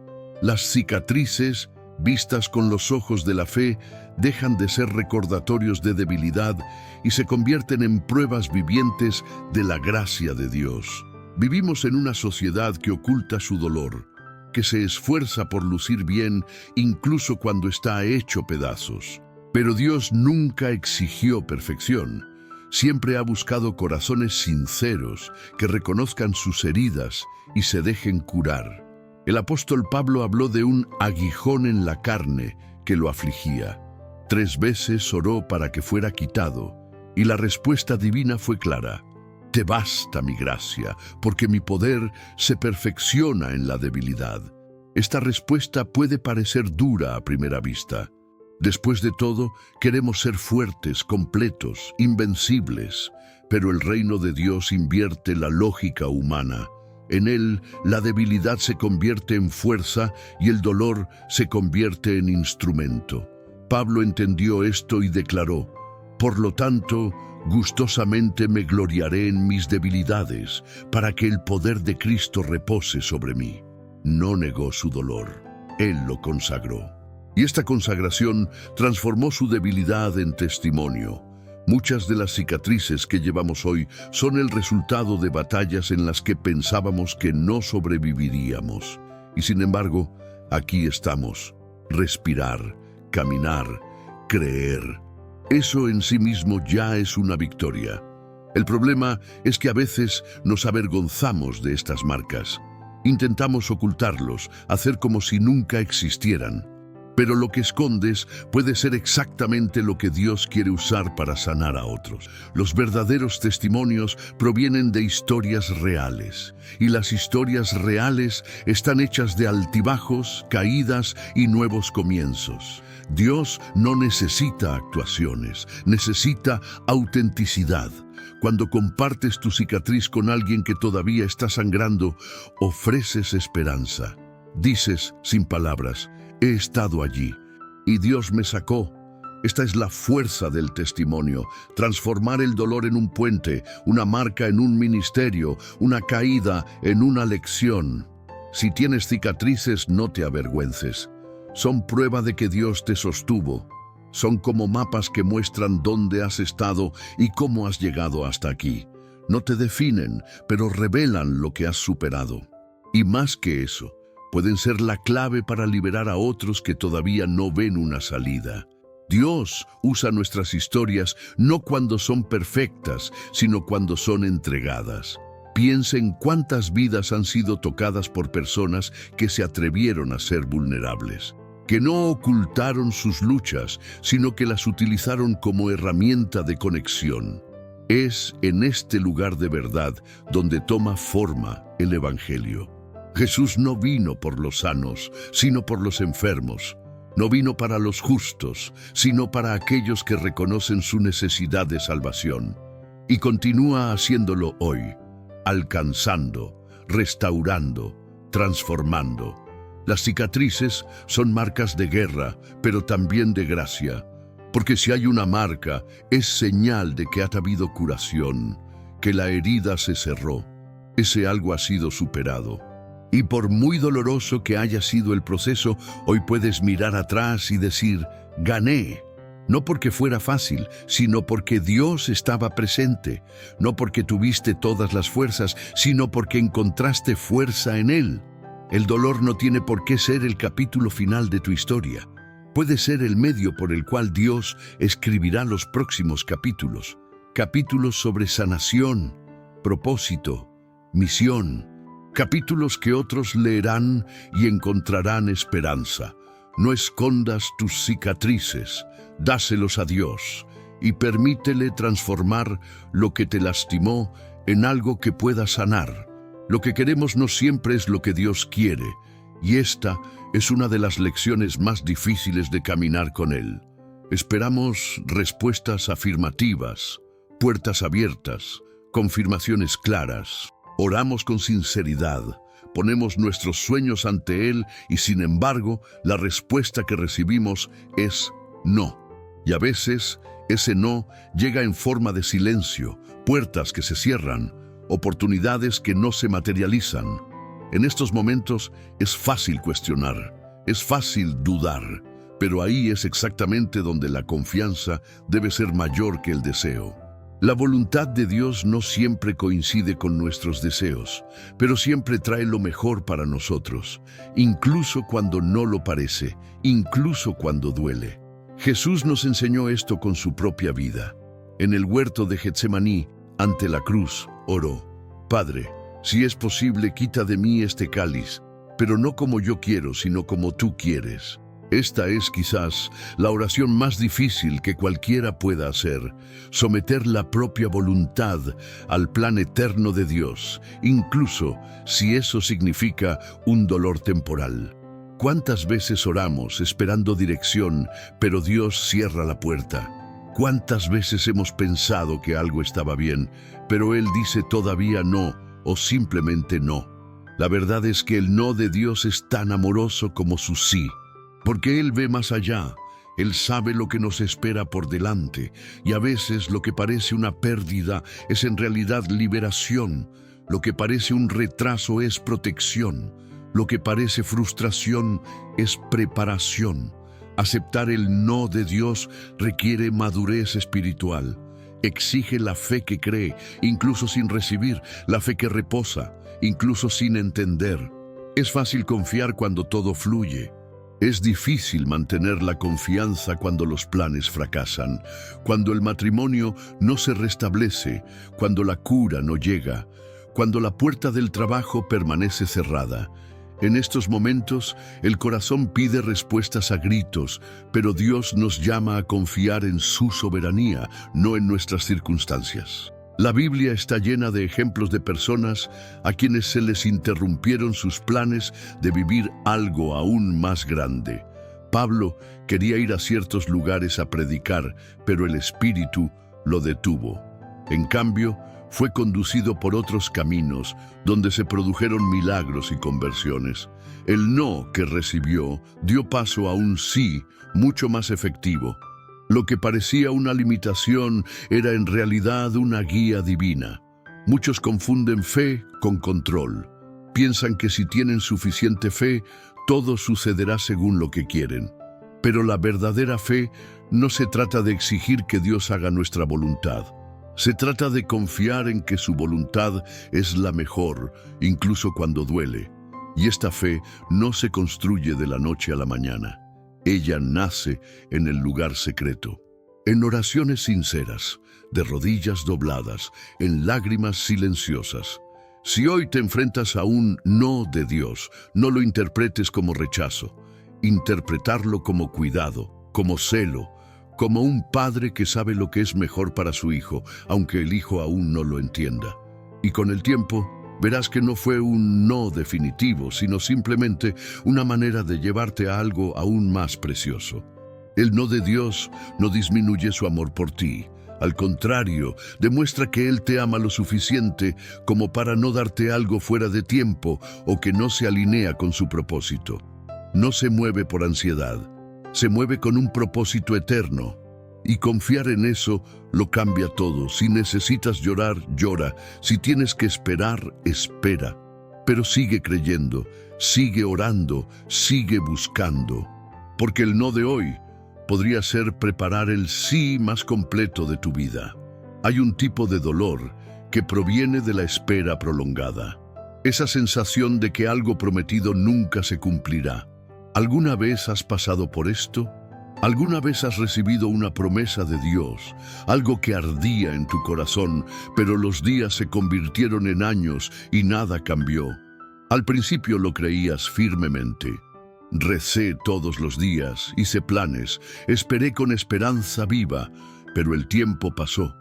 Las cicatrices, vistas con los ojos de la fe, dejan de ser recordatorios de debilidad y se convierten en pruebas vivientes de la gracia de Dios. Vivimos en una sociedad que oculta su dolor, que se esfuerza por lucir bien incluso cuando está hecho pedazos. Pero Dios nunca exigió perfección. Siempre ha buscado corazones sinceros que reconozcan sus heridas y se dejen curar. El apóstol Pablo habló de un aguijón en la carne que lo afligía. 3 veces oró para que fuera quitado, y la respuesta divina fue clara: te basta mi gracia, porque mi poder se perfecciona en la debilidad. Esta respuesta puede parecer dura a primera vista, Después de todo, queremos ser fuertes, completos, invencibles, pero el reino de Dios invierte la lógica humana. En él, la debilidad se convierte en fuerza y el dolor se convierte en instrumento. Pablo entendió esto y declaró: por lo tanto, gustosamente me gloriaré en mis debilidades, para que el poder de Cristo repose sobre mí. No negó su dolor, él lo consagró. Y esta consagración transformó su debilidad en testimonio. Muchas de las cicatrices que llevamos hoy son el resultado de batallas en las que pensábamos que no sobreviviríamos. Y sin embargo, aquí estamos. Respirar, caminar, creer. Eso en sí mismo ya es una victoria. El problema es que a veces nos avergonzamos de estas marcas. Intentamos ocultarlos, hacer como si nunca existieran. Pero lo que escondes puede ser exactamente lo que Dios quiere usar para sanar a otros. Los verdaderos testimonios provienen de historias reales, y las historias reales están hechas de altibajos, caídas y nuevos comienzos. Dios no necesita actuaciones, necesita autenticidad. Cuando compartes tu cicatriz con alguien que todavía está sangrando, ofreces esperanza. Dices, sin palabras: he estado allí y Dios me sacó. Esta es la fuerza del testimonio: transformar el dolor en un puente, una marca en un ministerio, una caída en una lección. Si tienes cicatrices, no te avergüences. Son prueba de que Dios te sostuvo. Son como mapas que muestran dónde has estado y cómo has llegado hasta aquí. No te definen, pero revelan lo que has superado. Y más que eso, pueden ser la clave para liberar a otros que todavía no ven una salida. Dios usa nuestras historias no cuando son perfectas, sino cuando son entregadas. Piensa en cuántas vidas han sido tocadas por personas que se atrevieron a ser vulnerables, que no ocultaron sus luchas, sino que las utilizaron como herramienta de conexión. Es en este lugar de verdad donde toma forma el Evangelio. Jesús no vino por los sanos, sino por los enfermos. No vino para los justos, sino para aquellos que reconocen su necesidad de salvación. Y continúa haciéndolo hoy, alcanzando, restaurando, transformando. Las cicatrices son marcas de guerra, pero también de gracia. Porque si hay una marca, es señal de que ha habido curación, que la herida se cerró. Ese algo ha sido superado. Y por muy doloroso que haya sido el proceso, hoy puedes mirar atrás y decir: gané. No porque fuera fácil, sino porque Dios estaba presente. No porque tuviste todas las fuerzas, sino porque encontraste fuerza en Él. El dolor no tiene por qué ser el capítulo final de tu historia. Puede ser el medio por el cual Dios escribirá los próximos capítulos. Capítulos sobre sanación, propósito, misión. Capítulos que otros leerán y encontrarán esperanza. No escondas tus cicatrices, dáselos a Dios y permítele transformar lo que te lastimó en algo que pueda sanar. Lo que queremos no siempre es lo que Dios quiere, y esta es una de las lecciones más difíciles de caminar con Él. Esperamos respuestas afirmativas, puertas abiertas, confirmaciones claras. Oramos con sinceridad, ponemos nuestros sueños ante Él y sin embargo la respuesta que recibimos es no. Y a veces ese no llega en forma de silencio, puertas que se cierran, oportunidades que no se materializan. En estos momentos es fácil cuestionar, es fácil dudar, pero ahí es exactamente donde la confianza debe ser mayor que el deseo. La voluntad de Dios no siempre coincide con nuestros deseos, pero siempre trae lo mejor para nosotros, incluso cuando no lo parece, incluso cuando duele. Jesús nos enseñó esto con su propia vida. En el huerto de Getsemaní, ante la cruz, oró: Padre, si es posible, quita de mí este cáliz, pero no como yo quiero, sino como tú quieres. Esta es quizás la oración más difícil que cualquiera pueda hacer: someter la propia voluntad al plan eterno de Dios, incluso si eso significa un dolor temporal. ¿Cuántas veces oramos esperando dirección, pero Dios cierra la puerta? ¿Cuántas veces hemos pensado que algo estaba bien, pero Él dice todavía no o simplemente no? La verdad es que el no de Dios es tan amoroso como su sí, porque Él ve más allá. Él sabe lo que nos espera por delante, y a veces lo que parece una pérdida es en realidad liberación. Lo que parece un retraso es protección. Lo que parece frustración es preparación. Aceptar el no de Dios requiere madurez espiritual. Exige la fe que cree, incluso sin recibir, la fe que reposa, incluso sin entender. Es fácil confiar cuando todo fluye. Es difícil mantener la confianza cuando los planes fracasan, cuando el matrimonio no se restablece, cuando la cura no llega, cuando la puerta del trabajo permanece cerrada. En estos momentos, el corazón pide respuestas a gritos, pero Dios nos llama a confiar en su soberanía, no en nuestras circunstancias. La Biblia está llena de ejemplos de personas a quienes se les interrumpieron sus planes de vivir algo aún más grande. Pablo quería ir a ciertos lugares a predicar, pero el Espíritu lo detuvo. En cambio, fue conducido por otros caminos, donde se produjeron milagros y conversiones. El no que recibió dio paso a un sí mucho más efectivo. Lo que parecía una limitación era en realidad una guía divina. Muchos confunden fe con control. Piensan que si tienen suficiente fe, todo sucederá según lo que quieren. Pero la verdadera fe no se trata de exigir que Dios haga nuestra voluntad. Se trata de confiar en que su voluntad es la mejor, incluso cuando duele. Y esta fe no se construye de la noche a la mañana. Ella nace en el lugar secreto, en oraciones sinceras, de rodillas dobladas, en lágrimas silenciosas. Si hoy te enfrentas a un no de Dios, no lo interpretes como rechazo. Interpretarlo como cuidado, como celo, como un padre que sabe lo que es mejor para su hijo, aunque el hijo aún no lo entienda. Y con el tiempo, verás que no fue un no definitivo, sino simplemente una manera de llevarte a algo aún más precioso. El no de Dios no disminuye su amor por ti. Al contrario, demuestra que Él te ama lo suficiente como para no darte algo fuera de tiempo o que no se alinea con su propósito. No se mueve por ansiedad, se mueve con un propósito eterno. Y confiar en eso lo cambia todo. Si necesitas llorar, llora. Si tienes que esperar, espera. Pero sigue creyendo, sigue orando, sigue buscando. Porque el no de hoy podría ser preparar el sí más completo de tu vida. Hay un tipo de dolor que proviene de la espera prolongada. Esa sensación de que algo prometido nunca se cumplirá. ¿Alguna vez has pasado por esto? ¿Alguna vez has recibido una promesa de Dios, algo que ardía en tu corazón, pero los días se convirtieron en años y nada cambió? Al principio lo creías firmemente. Recé todos los días, hice planes, esperé con esperanza viva, pero el tiempo pasó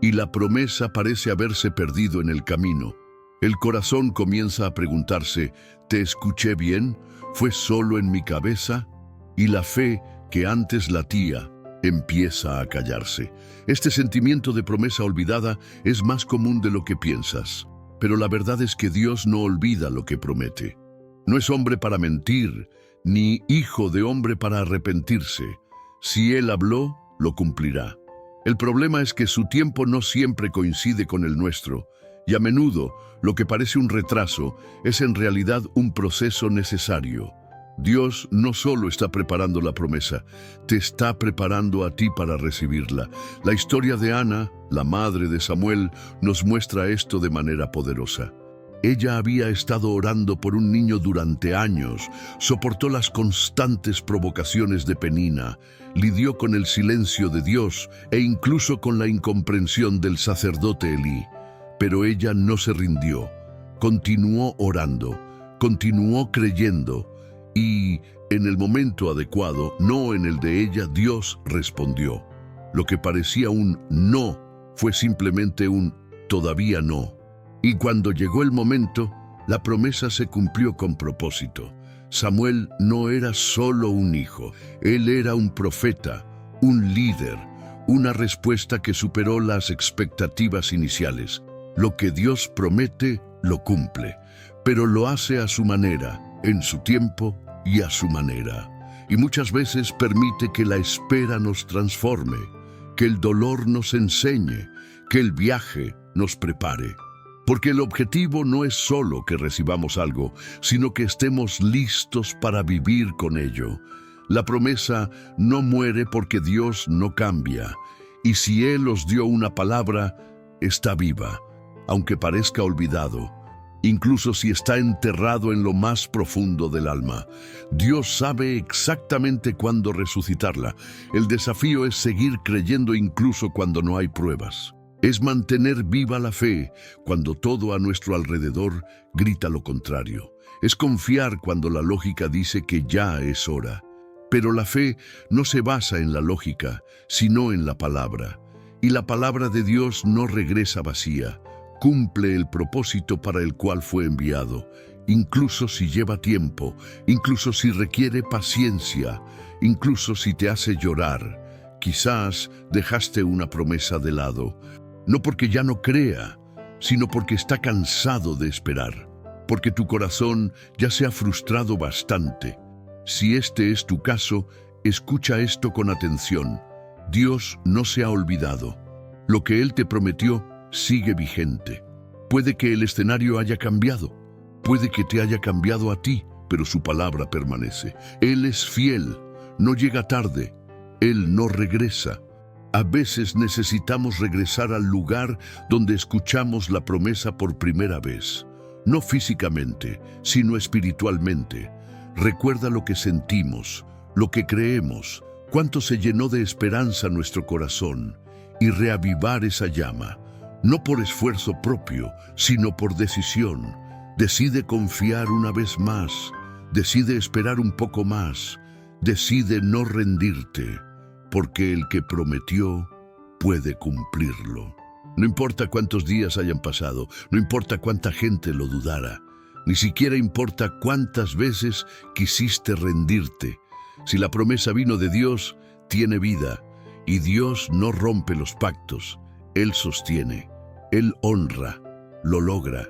y la promesa parece haberse perdido en el camino. El corazón comienza a preguntarse, ¿te escuché bien? ¿Fue solo en mi cabeza? Y la fe que antes latía empieza a callarse. Este sentimiento de promesa olvidada es más común de lo que piensas, pero la verdad es que Dios no olvida lo que promete. No es hombre para mentir, ni hijo de hombre para arrepentirse. Si Él habló, lo cumplirá. El problema es que su tiempo no siempre coincide con el nuestro, y a menudo lo que parece un retraso es en realidad un proceso necesario. Dios no solo está preparando la promesa, te está preparando a ti para recibirla. La historia de Ana, la madre de Samuel, nos muestra esto de manera poderosa. Ella había estado orando por un niño durante años, soportó las constantes provocaciones de Penina, lidió con el silencio de Dios e incluso con la incomprensión del sacerdote Elí. Pero ella no se rindió, continuó orando, continuó creyendo, y en el momento adecuado, no en el de ella, Dios respondió. Lo que parecía un no fue simplemente un todavía no. Y cuando llegó el momento, la promesa se cumplió con propósito. Samuel no era solo un hijo, él era un profeta, un líder, una respuesta que superó las expectativas iniciales. Lo que Dios promete, lo cumple, pero lo hace a su manera, en su tiempo y a su manera. Y muchas veces permite que la espera nos transforme, que el dolor nos enseñe, que el viaje nos prepare. Porque el objetivo no es solo que recibamos algo, sino que estemos listos para vivir con ello. La promesa no muere porque Dios no cambia, y si Él os dio una palabra, está viva, aunque parezca olvidado, incluso si está enterrado en lo más profundo del alma. Dios sabe exactamente cuándo resucitarla. El desafío es seguir creyendo incluso cuando no hay pruebas. Es mantener viva la fe cuando todo a nuestro alrededor grita lo contrario. Es confiar cuando la lógica dice que ya es hora. Pero la fe no se basa en la lógica, sino en la palabra. Y la palabra de Dios no regresa vacía. Cumple el propósito para el cual fue enviado, incluso si lleva tiempo, incluso si requiere paciencia, incluso si te hace llorar. Quizás dejaste una promesa de lado, no porque ya no crea, sino porque está cansado de esperar, porque tu corazón ya se ha frustrado bastante. Si este es tu caso, escucha esto con atención. Dios no se ha olvidado. Lo que Él te prometió sigue vigente. Puede que el escenario haya cambiado, puede que te haya cambiado a ti, pero su palabra permanece. Él es fiel, no llega tarde, Él no regresa. A veces necesitamos regresar al lugar donde escuchamos la promesa por primera vez, no físicamente, sino espiritualmente. Recuerda lo que sentimos, lo que creemos, cuánto se llenó de esperanza nuestro corazón, y reavivar esa llama, no por esfuerzo propio, sino por decisión. Decide confiar una vez más, decide esperar un poco más, decide no rendirte, porque el que prometió puede cumplirlo. No importa cuántos días hayan pasado, no importa cuánta gente lo dudara, ni siquiera importa cuántas veces quisiste rendirte. Si la promesa vino de Dios, tiene vida, y Dios no rompe los pactos. Él sostiene, Él honra, lo logra,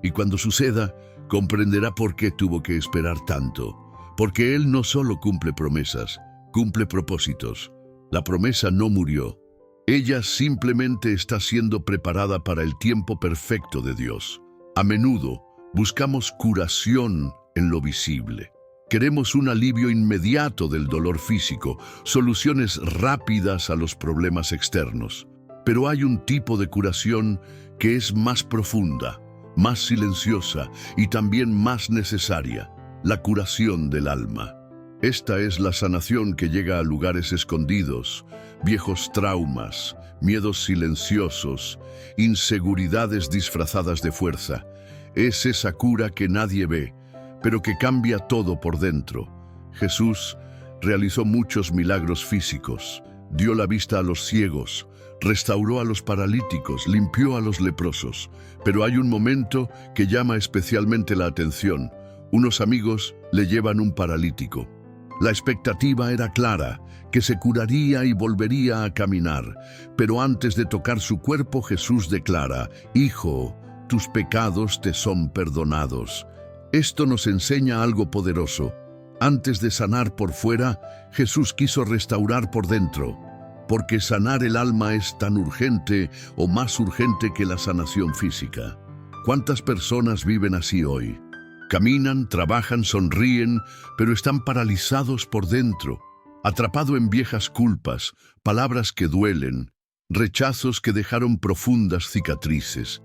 y cuando suceda, comprenderá por qué tuvo que esperar tanto, porque Él no solo cumple promesas, cumple propósitos. La promesa no murió, ella simplemente está siendo preparada para el tiempo perfecto de Dios. A menudo buscamos curación en lo visible. Queremos un alivio inmediato del dolor físico, soluciones rápidas a los problemas externos. Pero hay un tipo de curación que es más profunda, más silenciosa y también más necesaria: la curación del alma. Esta es la sanación que llega a lugares escondidos, viejos traumas, miedos silenciosos, inseguridades disfrazadas de fuerza. Es esa cura que nadie ve, pero que cambia todo por dentro. Jesús realizó muchos milagros físicos, dio la vista a los ciegos, restauró a los paralíticos, limpió a los leprosos. Pero hay un momento que llama especialmente la atención. Unos amigos le llevan un paralítico. La expectativa era clara, que se curaría y volvería a caminar. Pero antes de tocar su cuerpo, Jesús declara: «Hijo, tus pecados te son perdonados». Esto nos enseña algo poderoso. Antes de sanar por fuera, Jesús quiso restaurar por dentro, porque sanar el alma es tan urgente o más urgente que la sanación física. ¿Cuántas personas viven así hoy? Caminan, trabajan, sonríen, pero están paralizados por dentro, atrapados en viejas culpas, palabras que duelen, rechazos que dejaron profundas cicatrices.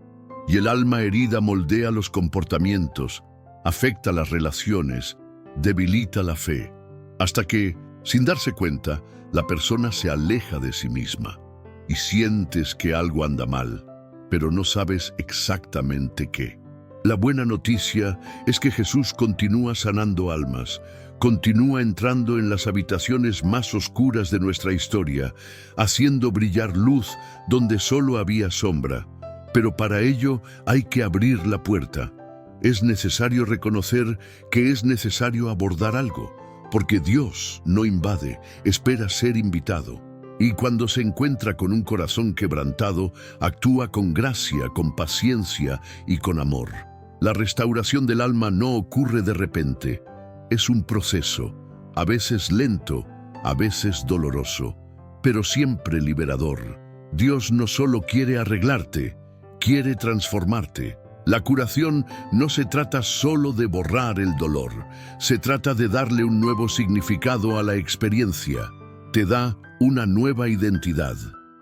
Y el alma herida moldea los comportamientos, afecta las relaciones, debilita la fe, hasta que, sin darse cuenta, la persona se aleja de sí misma y sientes que algo anda mal, pero no sabes exactamente qué. La buena noticia es que Jesús continúa sanando almas, continúa entrando en las habitaciones más oscuras de nuestra historia, haciendo brillar luz donde solo había sombra. Pero para ello hay que abrir la puerta. Es necesario reconocer que es necesario abordar algo, porque Dios no invade, espera ser invitado. Y cuando se encuentra con un corazón quebrantado, actúa con gracia, con paciencia y con amor. La restauración del alma no ocurre de repente. Es un proceso, a veces lento, a veces doloroso, pero siempre liberador. Dios no solo quiere arreglarte, quiere transformarte. La curación no se trata solo de borrar el dolor, se trata de darle un nuevo significado a la experiencia. Te da una nueva identidad.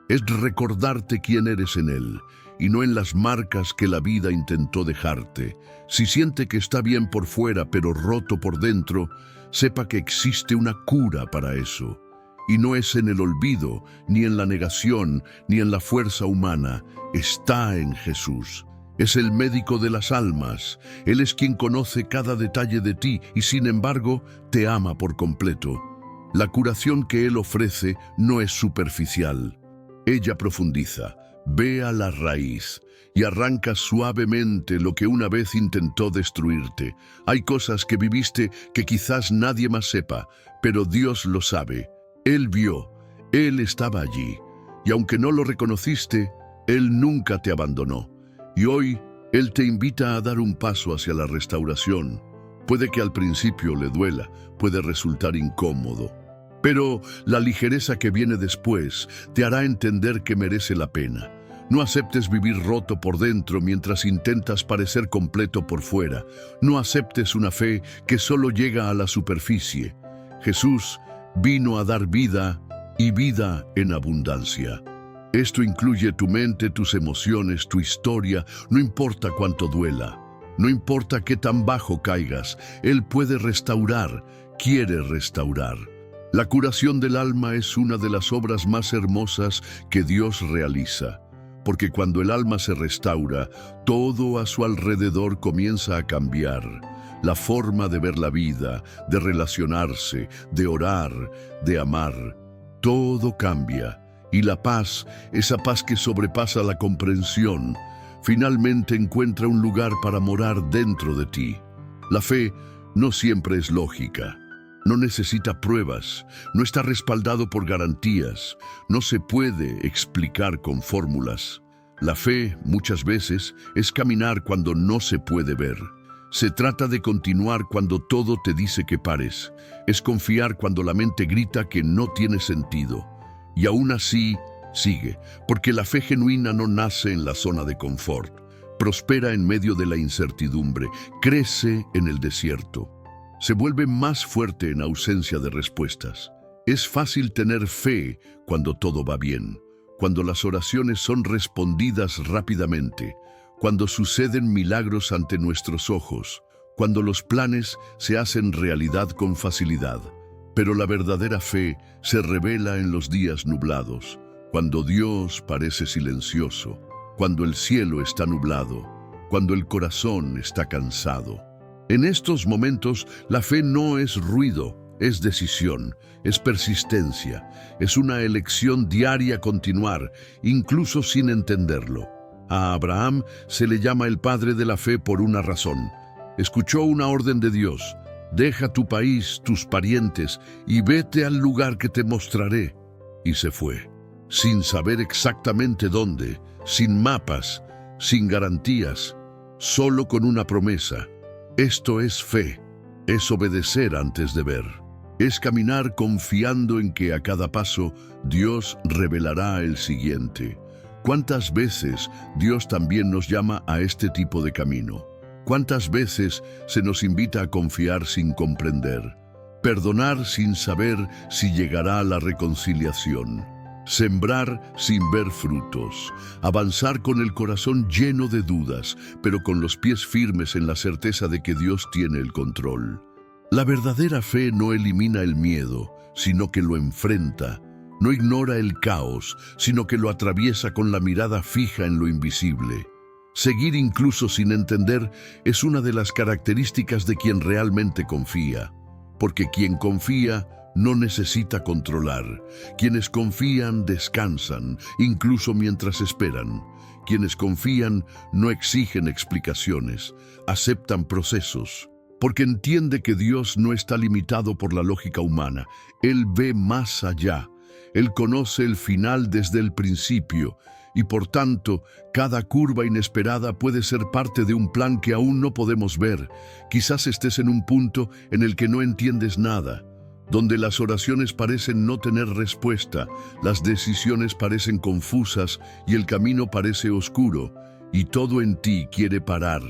Es recordarte quién eres en Él y no en las marcas que la vida intentó dejarte. Si siente que está bien por fuera pero roto por dentro, sepa que existe una cura para eso. Y no es en el olvido, ni en la negación, ni en la fuerza humana. Está en Jesús. Es el médico de las almas. Él es quien conoce cada detalle de ti y sin embargo te ama por completo. La curación que Él ofrece no es superficial. Ella profundiza, ve a la raíz y arranca suavemente lo que una vez intentó destruirte. Hay cosas que viviste que quizás nadie más sepa, pero Dios lo sabe. Él vio, Él estaba allí, y aunque no lo reconociste, Él nunca te abandonó. Y hoy, Él te invita a dar un paso hacia la restauración. Puede que al principio le duela, puede resultar incómodo, pero la ligereza que viene después te hará entender que merece la pena. No aceptes vivir roto por dentro mientras intentas parecer completo por fuera. No aceptes una fe que solo llega a la superficie. Jesús vino a dar vida y vida en abundancia. Esto incluye tu mente, tus emociones, tu historia, no importa cuánto duela, no importa qué tan bajo caigas, Él puede restaurar, quiere restaurar. La curación del alma es una de las obras más hermosas que Dios realiza, porque cuando el alma se restaura, todo a su alrededor comienza a cambiar. La forma de ver la vida, de relacionarse, de orar, de amar, todo cambia. Y la paz, esa paz que sobrepasa la comprensión, finalmente encuentra un lugar para morar dentro de ti. La fe no siempre es lógica, no necesita pruebas, no está respaldado por garantías, no se puede explicar con fórmulas. La fe, muchas veces, es caminar cuando no se puede ver. Se trata de continuar cuando todo te dice que pares. Es confiar cuando la mente grita que no tiene sentido. Y aún así, sigue, porque la fe genuina no nace en la zona de confort. Prospera en medio de la incertidumbre, crece en el desierto. Se vuelve más fuerte en ausencia de respuestas. Es fácil tener fe cuando todo va bien, cuando las oraciones son respondidas rápidamente, cuando suceden milagros ante nuestros ojos, cuando los planes se hacen realidad con facilidad. Pero la verdadera fe se revela en los días nublados, cuando Dios parece silencioso, cuando el cielo está nublado, cuando el corazón está cansado. En estos momentos, la fe no es ruido, es decisión, es persistencia, es una elección diaria continuar, incluso sin entenderlo. A Abraham se le llama el padre de la fe por una razón. Escuchó una orden de Dios: deja tu país, tus parientes, y vete al lugar que te mostraré. Y se fue, sin saber exactamente dónde, sin mapas, sin garantías, solo con una promesa. Esto es fe, es obedecer antes de ver. Es caminar confiando en que a cada paso Dios revelará el siguiente. ¿Cuántas veces Dios también nos llama a este tipo de camino? ¿Cuántas veces se nos invita a confiar sin comprender? Perdonar sin saber si llegará la reconciliación. Sembrar sin ver frutos. Avanzar con el corazón lleno de dudas, pero con los pies firmes en la certeza de que Dios tiene el control. La verdadera fe no elimina el miedo, sino que lo enfrenta. No ignora el caos, sino que lo atraviesa con la mirada fija en lo invisible. Seguir incluso sin entender es una de las características de quien realmente confía, porque quien confía no necesita controlar. Quienes confían descansan, incluso mientras esperan. Quienes confían no exigen explicaciones, aceptan procesos, porque entiende que Dios no está limitado por la lógica humana. Él ve más allá. Él conoce el final desde el principio y por tanto, cada curva inesperada puede ser parte de un plan que aún no podemos ver. Quizás estés en un punto en el que no entiendes nada, donde las oraciones parecen no tener respuesta, las decisiones parecen confusas y el camino parece oscuro, y todo en ti quiere parar,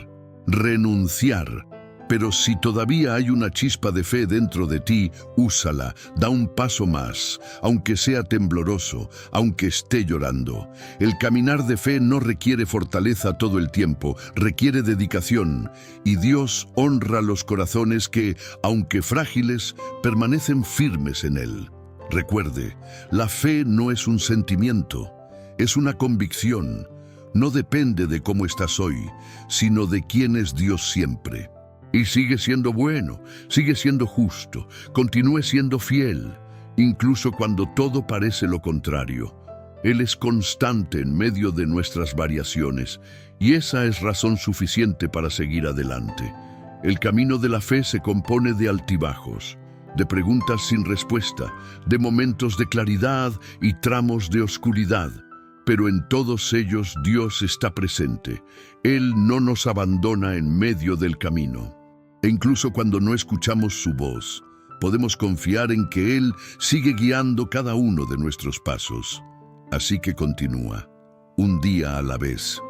renunciar. Pero si todavía hay una chispa de fe dentro de ti, úsala, da un paso más, aunque sea tembloroso, aunque esté llorando. El caminar de fe no requiere fortaleza todo el tiempo, requiere dedicación, y Dios honra los corazones que, aunque frágiles, permanecen firmes en Él. Recuerde, la fe no es un sentimiento, es una convicción. No depende de cómo estás hoy, sino de quién es Dios siempre. Y sigue siendo bueno, sigue siendo justo, continúe siendo fiel, incluso cuando todo parece lo contrario. Él es constante en medio de nuestras variaciones, y esa es razón suficiente para seguir adelante. El camino de la fe se compone de altibajos, de preguntas sin respuesta, de momentos de claridad y tramos de oscuridad. Pero en todos ellos Dios está presente. Él no nos abandona en medio del camino. E incluso cuando no escuchamos su voz, podemos confiar en que Él sigue guiando cada uno de nuestros pasos. Así que continúa, un día a la vez,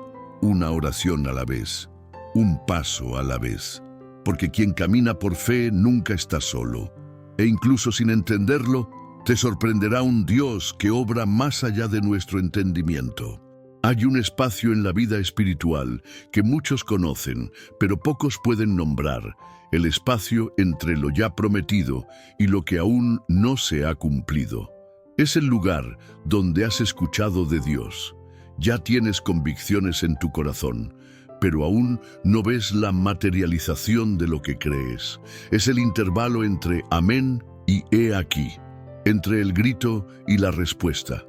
una oración a la vez, un paso a la vez. Porque quien camina por fe nunca está solo. E incluso sin entenderlo, te sorprenderá un Dios que obra más allá de nuestro entendimiento. Hay un espacio en la vida espiritual que muchos conocen, pero pocos pueden nombrar, el espacio entre lo ya prometido y lo que aún no se ha cumplido. Es el lugar donde has escuchado de Dios. Ya tienes convicciones en tu corazón, pero aún no ves la materialización de lo que crees. Es el intervalo entre amén y he aquí, entre el grito y la respuesta.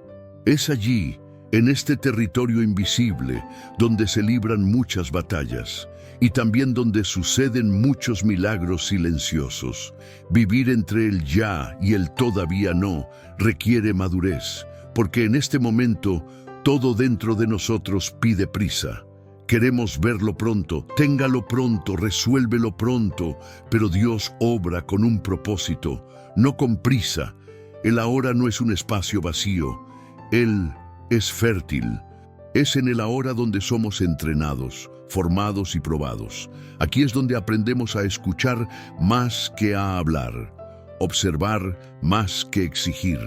Es allí, en este territorio invisible, donde se libran muchas batallas y también donde suceden muchos milagros silenciosos. Vivir entre el ya y el todavía no requiere madurez, porque en este momento todo dentro de nosotros pide prisa. Queremos verlo pronto, téngalo pronto, resuélvelo pronto, pero Dios obra con un propósito, no con prisa. El ahora no es un espacio vacío, Él es fértil. Es en el ahora donde somos entrenados, formados y probados. Aquí es donde aprendemos a escuchar más que a hablar, observar más que exigir,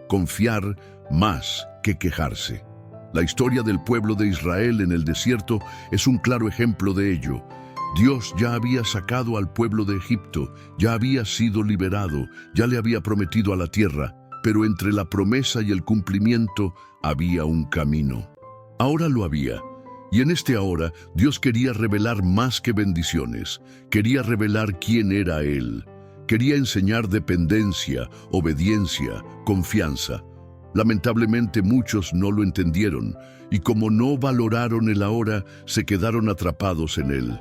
confiar más que quejarse. La historia del pueblo de Israel en el desierto es un claro ejemplo de ello. Dios ya había sacado al pueblo de Egipto, ya había sido liberado, ya le había prometido a la tierra, pero entre la promesa y el cumplimiento había un camino. Ahora lo había, y en este ahora Dios quería revelar más que bendiciones, quería revelar quién era Él, quería enseñar dependencia, obediencia, confianza. Lamentablemente muchos no lo entendieron, y como no valoraron el ahora, se quedaron atrapados en él.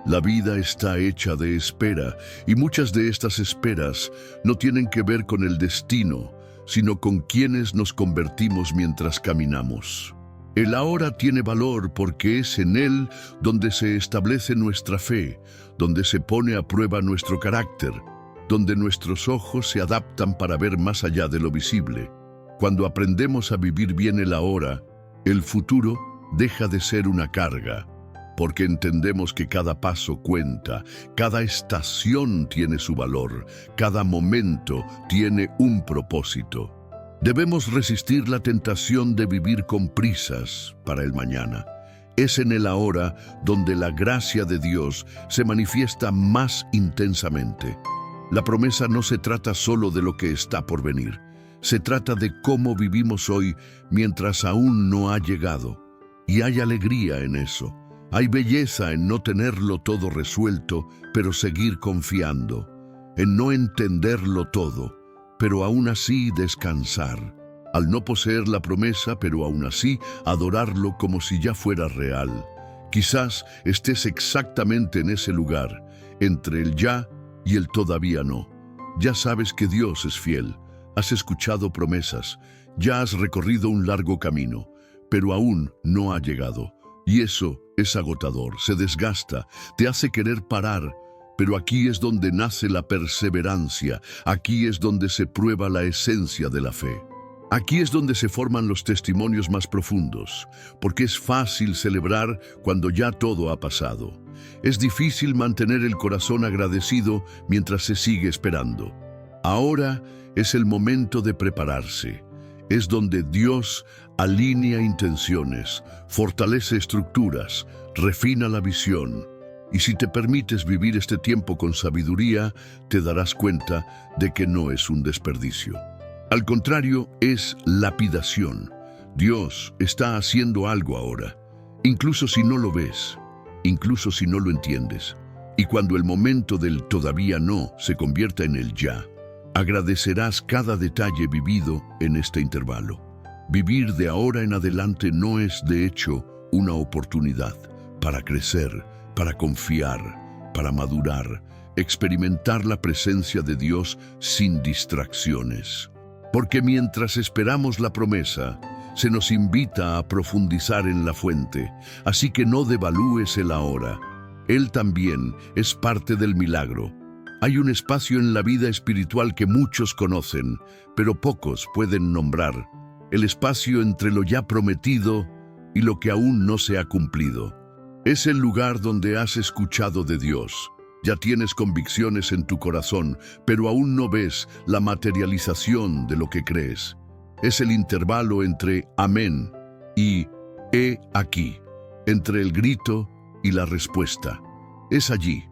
La vida está hecha de espera, y muchas de estas esperas no tienen que ver con el destino, sino con quienes nos convertimos mientras caminamos. El ahora tiene valor porque es en él donde se establece nuestra fe, donde se pone a prueba nuestro carácter, donde nuestros ojos se adaptan para ver más allá de lo visible. Cuando aprendemos a vivir bien el ahora, el futuro deja de ser una carga, porque entendemos que cada paso cuenta, cada estación tiene su valor, cada momento tiene un propósito. Debemos resistir la tentación de vivir con prisas para el mañana. Es en el ahora donde la gracia de Dios se manifiesta más intensamente. La promesa no se trata solo de lo que está por venir. Se trata de cómo vivimos hoy mientras aún no ha llegado. Y hay alegría en eso. Hay belleza en no tenerlo todo resuelto, pero seguir confiando. En no entenderlo todo, pero aún así descansar. al no poseer la promesa, pero aún así adorarlo como si ya fuera real. Quizás estés exactamente en ese lugar, entre el ya y el todavía no. Ya sabes que Dios es fiel, has escuchado promesas, ya has recorrido un largo camino, pero aún no ha llegado. Y eso es agotador, se desgasta, te hace querer parar. Pero aquí es donde nace la perseverancia, aquí es donde se prueba la esencia de la fe. Aquí es donde se forman los testimonios más profundos, porque es fácil celebrar cuando ya todo ha pasado. Es difícil mantener el corazón agradecido mientras se sigue esperando. Ahora es el momento de prepararse. Es donde Dios alinea intenciones, fortalece estructuras, refina la visión. Y si te permites vivir este tiempo con sabiduría, te darás cuenta de que no es un desperdicio. Al contrario, es lapidación. Dios está haciendo algo ahora, incluso si no lo ves, incluso si no lo entiendes. Y cuando el momento del todavía no se convierta en el ya, agradecerás cada detalle vivido en este intervalo. Vivir de ahora en adelante no es, de hecho, una oportunidad para crecer, para confiar, para madurar, experimentar la presencia de Dios sin distracciones. Porque mientras esperamos la promesa, se nos invita a profundizar en la fuente, así que no devalúes el ahora. Él también es parte del milagro. Hay un espacio en la vida espiritual que muchos conocen, pero pocos pueden nombrar. El espacio entre lo ya prometido y lo que aún no se ha cumplido. Es el lugar donde has escuchado de Dios. Ya tienes convicciones en tu corazón, pero aún no ves la materialización de lo que crees. Es el intervalo entre amén y he aquí, entre el grito y la respuesta. Es allí,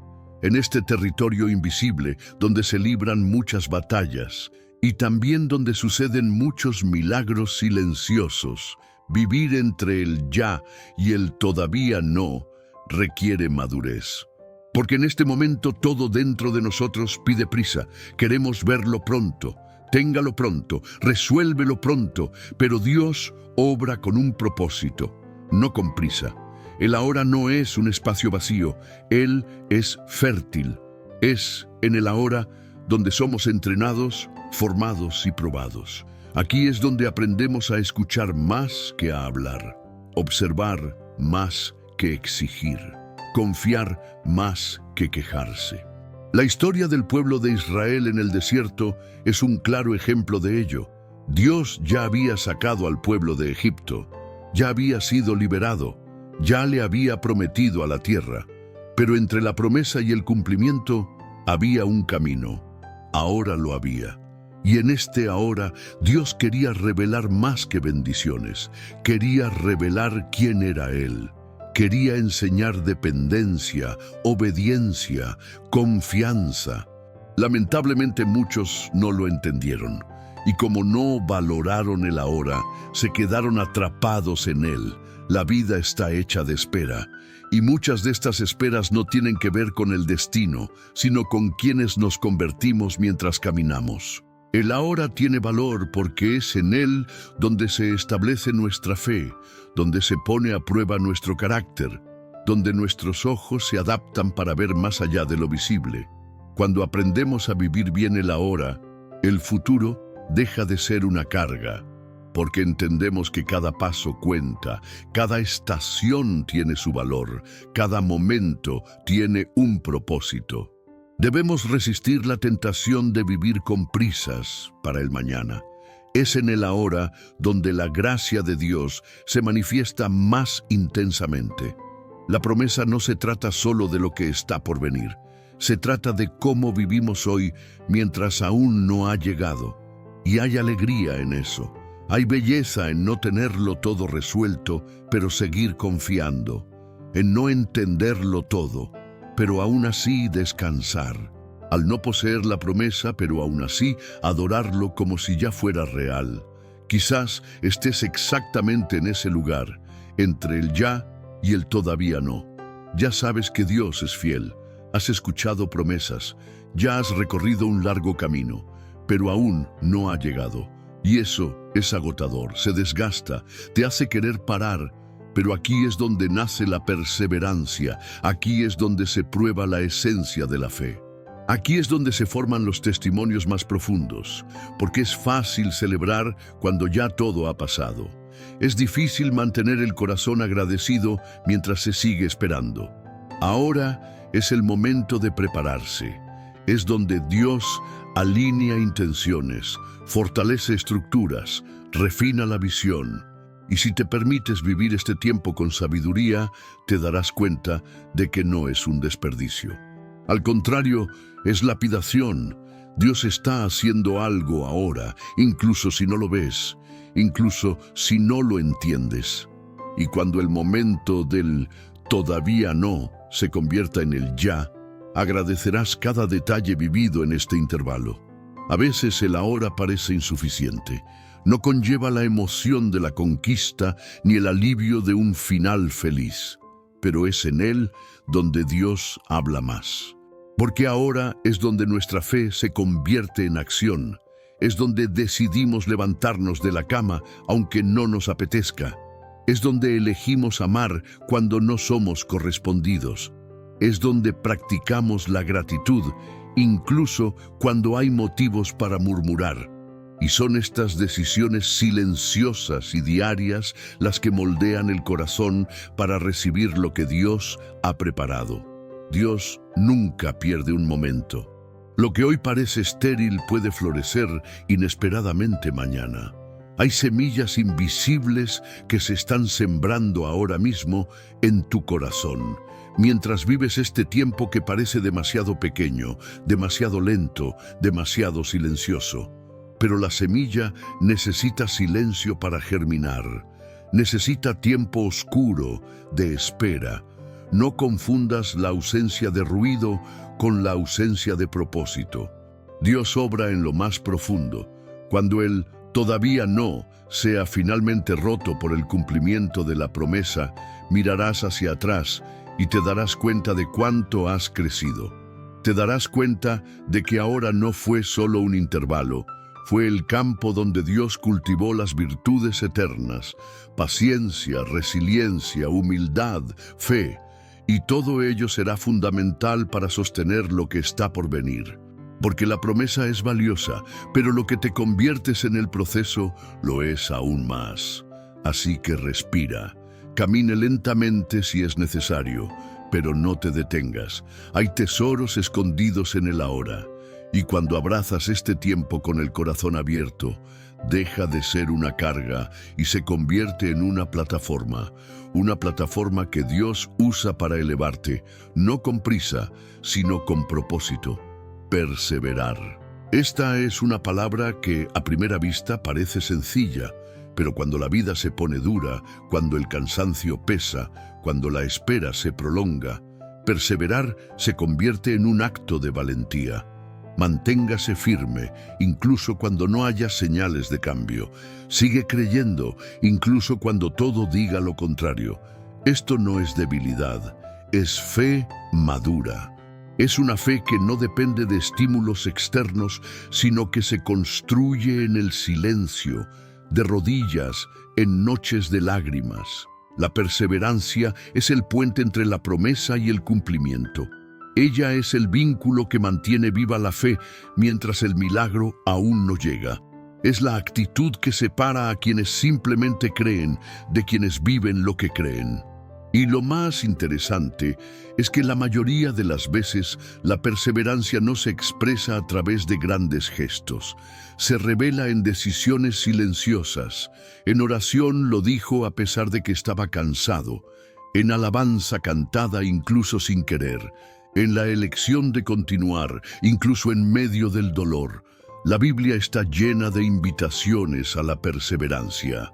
en este territorio invisible, donde se libran muchas batallas y también donde suceden muchos milagros silenciosos. Vivir entre el ya y el todavía no requiere madurez. Porque en este momento todo dentro de nosotros pide prisa. Queremos verlo pronto, téngalo pronto, resuélvelo pronto, pero Dios obra con un propósito, no con prisa. El ahora no es un espacio vacío, Él es fértil. Es en el ahora donde somos entrenados, formados y probados. Aquí es donde aprendemos a escuchar más que a hablar, observar más que exigir, confiar más que quejarse. La historia del pueblo de Israel en el desierto es un claro ejemplo de ello. Dios ya había sacado al pueblo de Egipto, ya había sido liberado, ya le había prometido a la tierra, pero entre la promesa y el cumplimiento había un camino. Ahora lo había. Y en este ahora, Dios quería revelar más que bendiciones. Quería revelar quién era Él. Quería enseñar dependencia, obediencia, confianza. Lamentablemente muchos no lo entendieron. Y como no valoraron el ahora, se quedaron atrapados en él. La vida está hecha de espera. Y muchas de estas esperas no tienen que ver con el destino, sino con quienes nos convertimos mientras caminamos. El ahora tiene valor porque es en él donde se establece nuestra fe, donde se pone a prueba nuestro carácter, donde nuestros ojos se adaptan para ver más allá de lo visible. Cuando aprendemos a vivir bien el ahora, el futuro deja de ser una carga, porque entendemos que cada paso cuenta, cada estación tiene su valor, cada momento tiene un propósito. Debemos resistir la tentación de vivir con prisas para el mañana. Es en el ahora donde la gracia de Dios se manifiesta más intensamente. La promesa no se trata solo de lo que está por venir. Se trata de cómo vivimos hoy mientras aún no ha llegado. Y hay alegría en eso. Hay belleza en no tenerlo todo resuelto, pero seguir confiando. En no entenderlo todo, pero aún así descansar. Al no poseer la promesa, pero aún así adorarlo como si ya fuera real. Quizás estés exactamente en ese lugar, entre el ya y el todavía no. Ya sabes que Dios es fiel, has escuchado promesas, ya has recorrido un largo camino, pero aún no ha llegado. Y eso es agotador, se desgasta, te hace querer parar. Pero aquí es donde nace la perseverancia, aquí es donde se prueba la esencia de la fe. Aquí es donde se forman los testimonios más profundos, porque es fácil celebrar cuando ya todo ha pasado. Es difícil mantener el corazón agradecido mientras se sigue esperando. Ahora es el momento de prepararse. Es donde Dios alinea intenciones, fortalece estructuras, refina la visión. Y si te permites vivir este tiempo con sabiduría, te darás cuenta de que no es un desperdicio. Al contrario, es lapidación. Dios está haciendo algo ahora, incluso si no lo ves, incluso si no lo entiendes. Y cuando el momento del todavía no se convierta en el ya, agradecerás cada detalle vivido en este intervalo. A veces el ahora parece insuficiente. No conlleva la emoción de la conquista ni el alivio de un final feliz, pero es en él donde Dios habla más. Porque ahora es donde nuestra fe se convierte en acción, es donde decidimos levantarnos de la cama aunque no nos apetezca, es donde elegimos amar cuando no somos correspondidos, es donde practicamos la gratitud incluso cuando hay motivos para murmurar. Y son estas decisiones silenciosas y diarias las que moldean el corazón para recibir lo que Dios ha preparado. Dios nunca pierde un momento. Lo que hoy parece estéril puede florecer inesperadamente mañana. Hay semillas invisibles que se están sembrando ahora mismo en tu corazón, mientras vives este tiempo que parece demasiado pequeño, demasiado lento, demasiado silencioso. Pero la semilla necesita silencio para germinar. Necesita tiempo oscuro de espera. No confundas la ausencia de ruido con la ausencia de propósito. Dios obra en lo más profundo. Cuando el todavía no sea finalmente roto por el cumplimiento de la promesa, mirarás hacia atrás y te darás cuenta de cuánto has crecido. Te darás cuenta de que ahora no fue solo un intervalo, fue el campo donde Dios cultivó las virtudes eternas, paciencia, resiliencia, humildad, fe, y todo ello será fundamental para sostener lo que está por venir. Porque la promesa es valiosa, pero lo que te conviertes en el proceso lo es aún más. Así que respira, camine lentamente si es necesario, pero no te detengas. Hay tesoros escondidos en el ahora. Y cuando abrazas este tiempo con el corazón abierto, deja de ser una carga y se convierte en una plataforma que Dios usa para elevarte, no con prisa, sino con propósito: perseverar. Esta es una palabra que a primera vista parece sencilla, pero cuando la vida se pone dura, cuando el cansancio pesa, cuando la espera se prolonga, perseverar se convierte en un acto de valentía. Manténgase firme, incluso cuando no haya señales de cambio. Sigue creyendo, incluso cuando todo diga lo contrario. Esto no es debilidad, es fe madura. Es una fe que no depende de estímulos externos, sino que se construye en el silencio, de rodillas, en noches de lágrimas. La perseverancia es el puente entre la promesa y el cumplimiento. Ella es el vínculo que mantiene viva la fe mientras el milagro aún no llega. Es la actitud que separa a quienes simplemente creen de quienes viven lo que creen. Y lo más interesante es que la mayoría de las veces la perseverancia no se expresa a través de grandes gestos. Se revela en decisiones silenciosas. En oración lo dijo a pesar de que estaba cansado. En alabanza cantada incluso sin querer. En la elección de continuar, incluso en medio del dolor. La Biblia está llena de invitaciones a la perseverancia.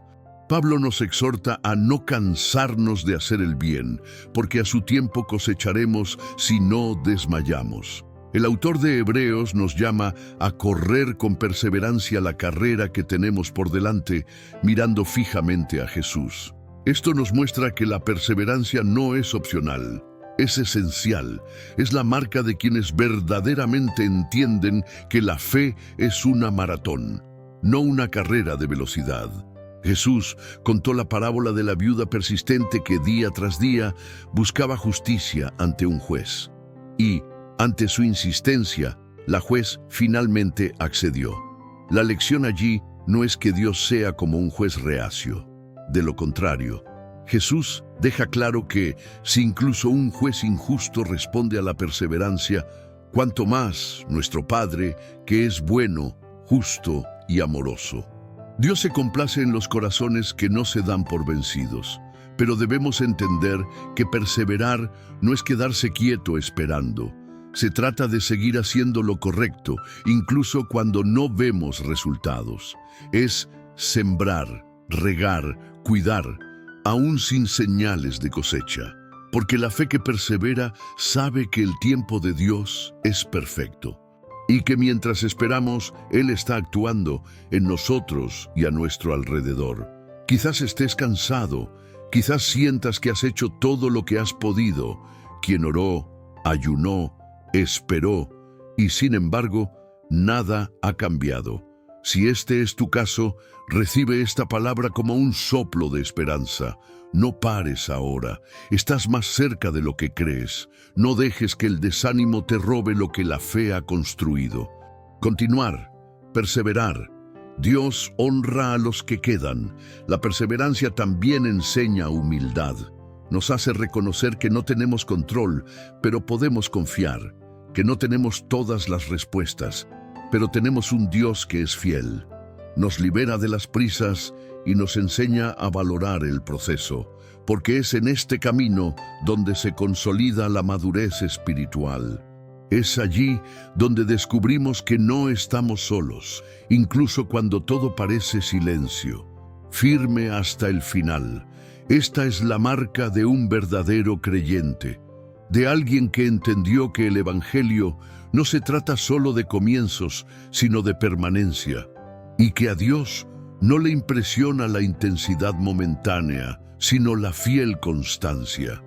Pablo nos exhorta a no cansarnos de hacer el bien, porque a su tiempo cosecharemos si no desmayamos. El autor de Hebreos nos llama a correr con perseverancia la carrera que tenemos por delante, mirando fijamente a Jesús. Esto nos muestra que la perseverancia no es opcional. Es esencial, es la marca de quienes verdaderamente entienden que la fe es una maratón. no una carrera de velocidad. Jesús contó la parábola de la viuda persistente que día tras día buscaba justicia ante un juez. Y, ante su insistencia, la juez finalmente accedió. La lección allí no es que Dios sea como un juez reacio. De lo contrario, Jesús deja claro que si incluso un juez injusto responde a la perseverancia, cuanto más nuestro Padre, que es bueno, justo y amoroso. Dios se complace en los corazones que no se dan por vencidos, pero debemos entender que perseverar no es quedarse quieto esperando. Se trata de seguir haciendo lo correcto, incluso cuando no vemos resultados. Es sembrar, regar, cuidar, aún sin señales de cosecha, porque la fe que persevera sabe que el tiempo de Dios es perfecto y que mientras esperamos, Él está actuando en nosotros y a nuestro alrededor. Quizás estés cansado, quizás sientas que has hecho todo lo que has podido. Quien oró, ayunó, esperó y sin embargo, nada ha cambiado. Si este es tu caso, recibe esta palabra como un soplo de esperanza. No pares ahora, estás más cerca de lo que crees. No dejes que el desánimo te robe lo que la fe ha construido. Continuar, perseverar. Dios honra a los que quedan. La perseverancia también enseña humildad. Nos hace reconocer que no tenemos control, pero podemos confiar, que no tenemos todas las respuestas, pero tenemos un Dios que es fiel. Nos libera de las prisas y nos enseña a valorar el proceso, porque es en este camino donde se consolida la madurez espiritual. Es allí donde descubrimos que no estamos solos, incluso cuando todo parece silencio. Firme hasta el final. Esta es la marca de un verdadero creyente, de alguien que entendió que el Evangelio no se trata solo de comienzos, sino de permanencia, y que a Dios no le impresiona la intensidad momentánea, sino la fiel constancia.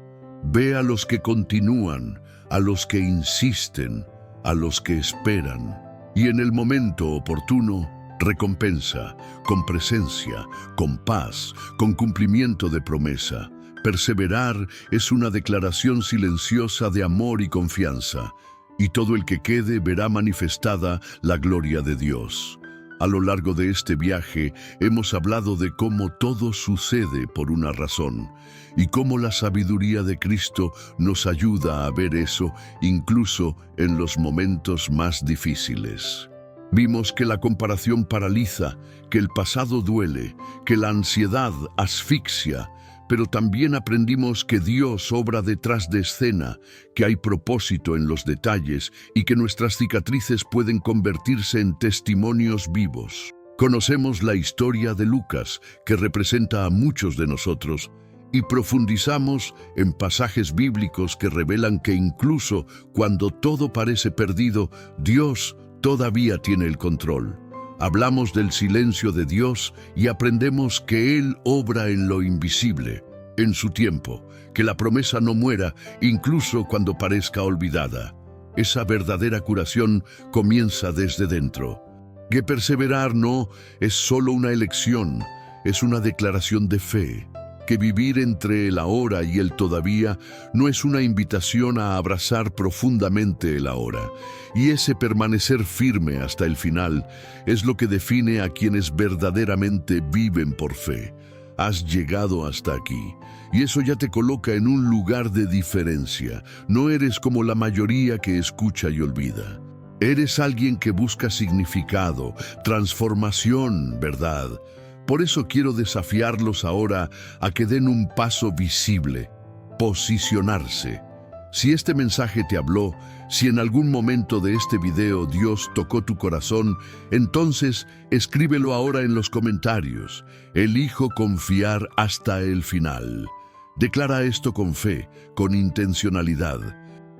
Ve a los que continúan, a los que insisten, a los que esperan, y en el momento oportuno, recompensa, con presencia, con paz, con cumplimiento de promesa. Perseverar es una declaración silenciosa de amor y confianza, y todo el que quede verá manifestada la gloria de Dios. A lo largo de este viaje hemos hablado de cómo todo sucede por una razón y cómo la sabiduría de Cristo nos ayuda a ver eso incluso en los momentos más difíciles. Vimos que la comparación paraliza, que el pasado duele, que la ansiedad asfixia, pero también aprendimos que Dios obra detrás de escena, que hay propósito en los detalles y que nuestras cicatrices pueden convertirse en testimonios vivos. Conocemos la historia de Lucas, que representa a muchos de nosotros, y profundizamos en pasajes bíblicos que revelan que incluso cuando todo parece perdido, Dios todavía tiene el control. Hablamos del silencio de Dios y aprendemos que Él obra en lo invisible, en su tiempo, que la promesa no muera incluso cuando parezca olvidada. Esa verdadera curación comienza desde dentro. Que perseverar no es solo una elección, es una declaración de fe. Que vivir entre el ahora y el todavía no es una invitación a abrazar profundamente el ahora, y ese permanecer firme hasta el final es lo que define a quienes verdaderamente viven por fe. Has llegado hasta aquí, y eso ya te coloca en un lugar de diferencia. No eres como la mayoría que escucha y olvida. Eres alguien que busca significado, transformación, verdad. Por eso quiero desafiarlos ahora a que den un paso visible, posicionarse. Si este mensaje te habló, si en algún momento de este video Dios tocó tu corazón, entonces escríbelo ahora en los comentarios. Elijo confiar hasta el final. Declara esto con fe, con intencionalidad.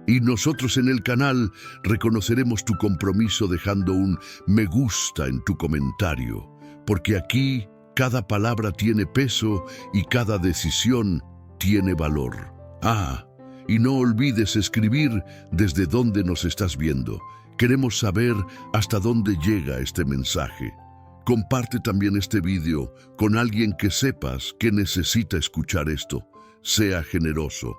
Y nosotros en el canal reconoceremos tu compromiso dejando un me gusta en tu comentario, porque aquí cada palabra tiene peso y cada decisión tiene valor. Y no olvides escribir desde dónde nos estás viendo. Queremos saber hasta dónde llega este mensaje. Comparte también este video con alguien que sepas que necesita escuchar esto. Sea generoso.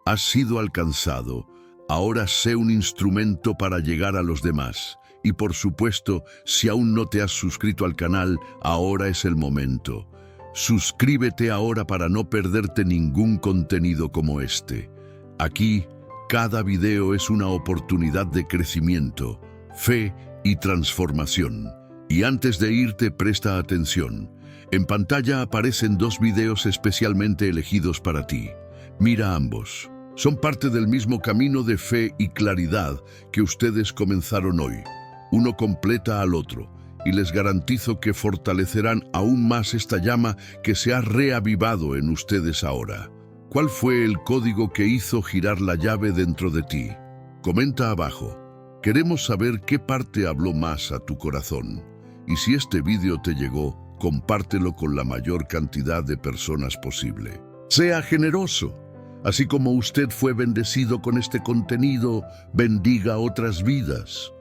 Has sido alcanzado. Ahora sé un instrumento para llegar a los demás. Y por supuesto, si aún no te has suscrito al canal, ahora es el momento. Suscríbete ahora para no perderte ningún contenido como este. Aquí, cada video es una oportunidad de crecimiento, fe y transformación. Y antes de irte, presta atención. En pantalla aparecen 2 videos especialmente elegidos para ti. Mira ambos. Son parte del mismo camino de fe y claridad que ustedes comenzaron hoy. Uno completa al otro, y les garantizo que fortalecerán aún más esta llama que se ha reavivado en ustedes ahora. ¿Cuál fue el código que hizo girar la llave dentro de ti? Comenta abajo. Queremos saber qué parte habló más a tu corazón. Y si este vídeo te llegó, compártelo con la mayor cantidad de personas posible. Sea generoso. Así como usted fue bendecido con este contenido, bendiga otras vidas.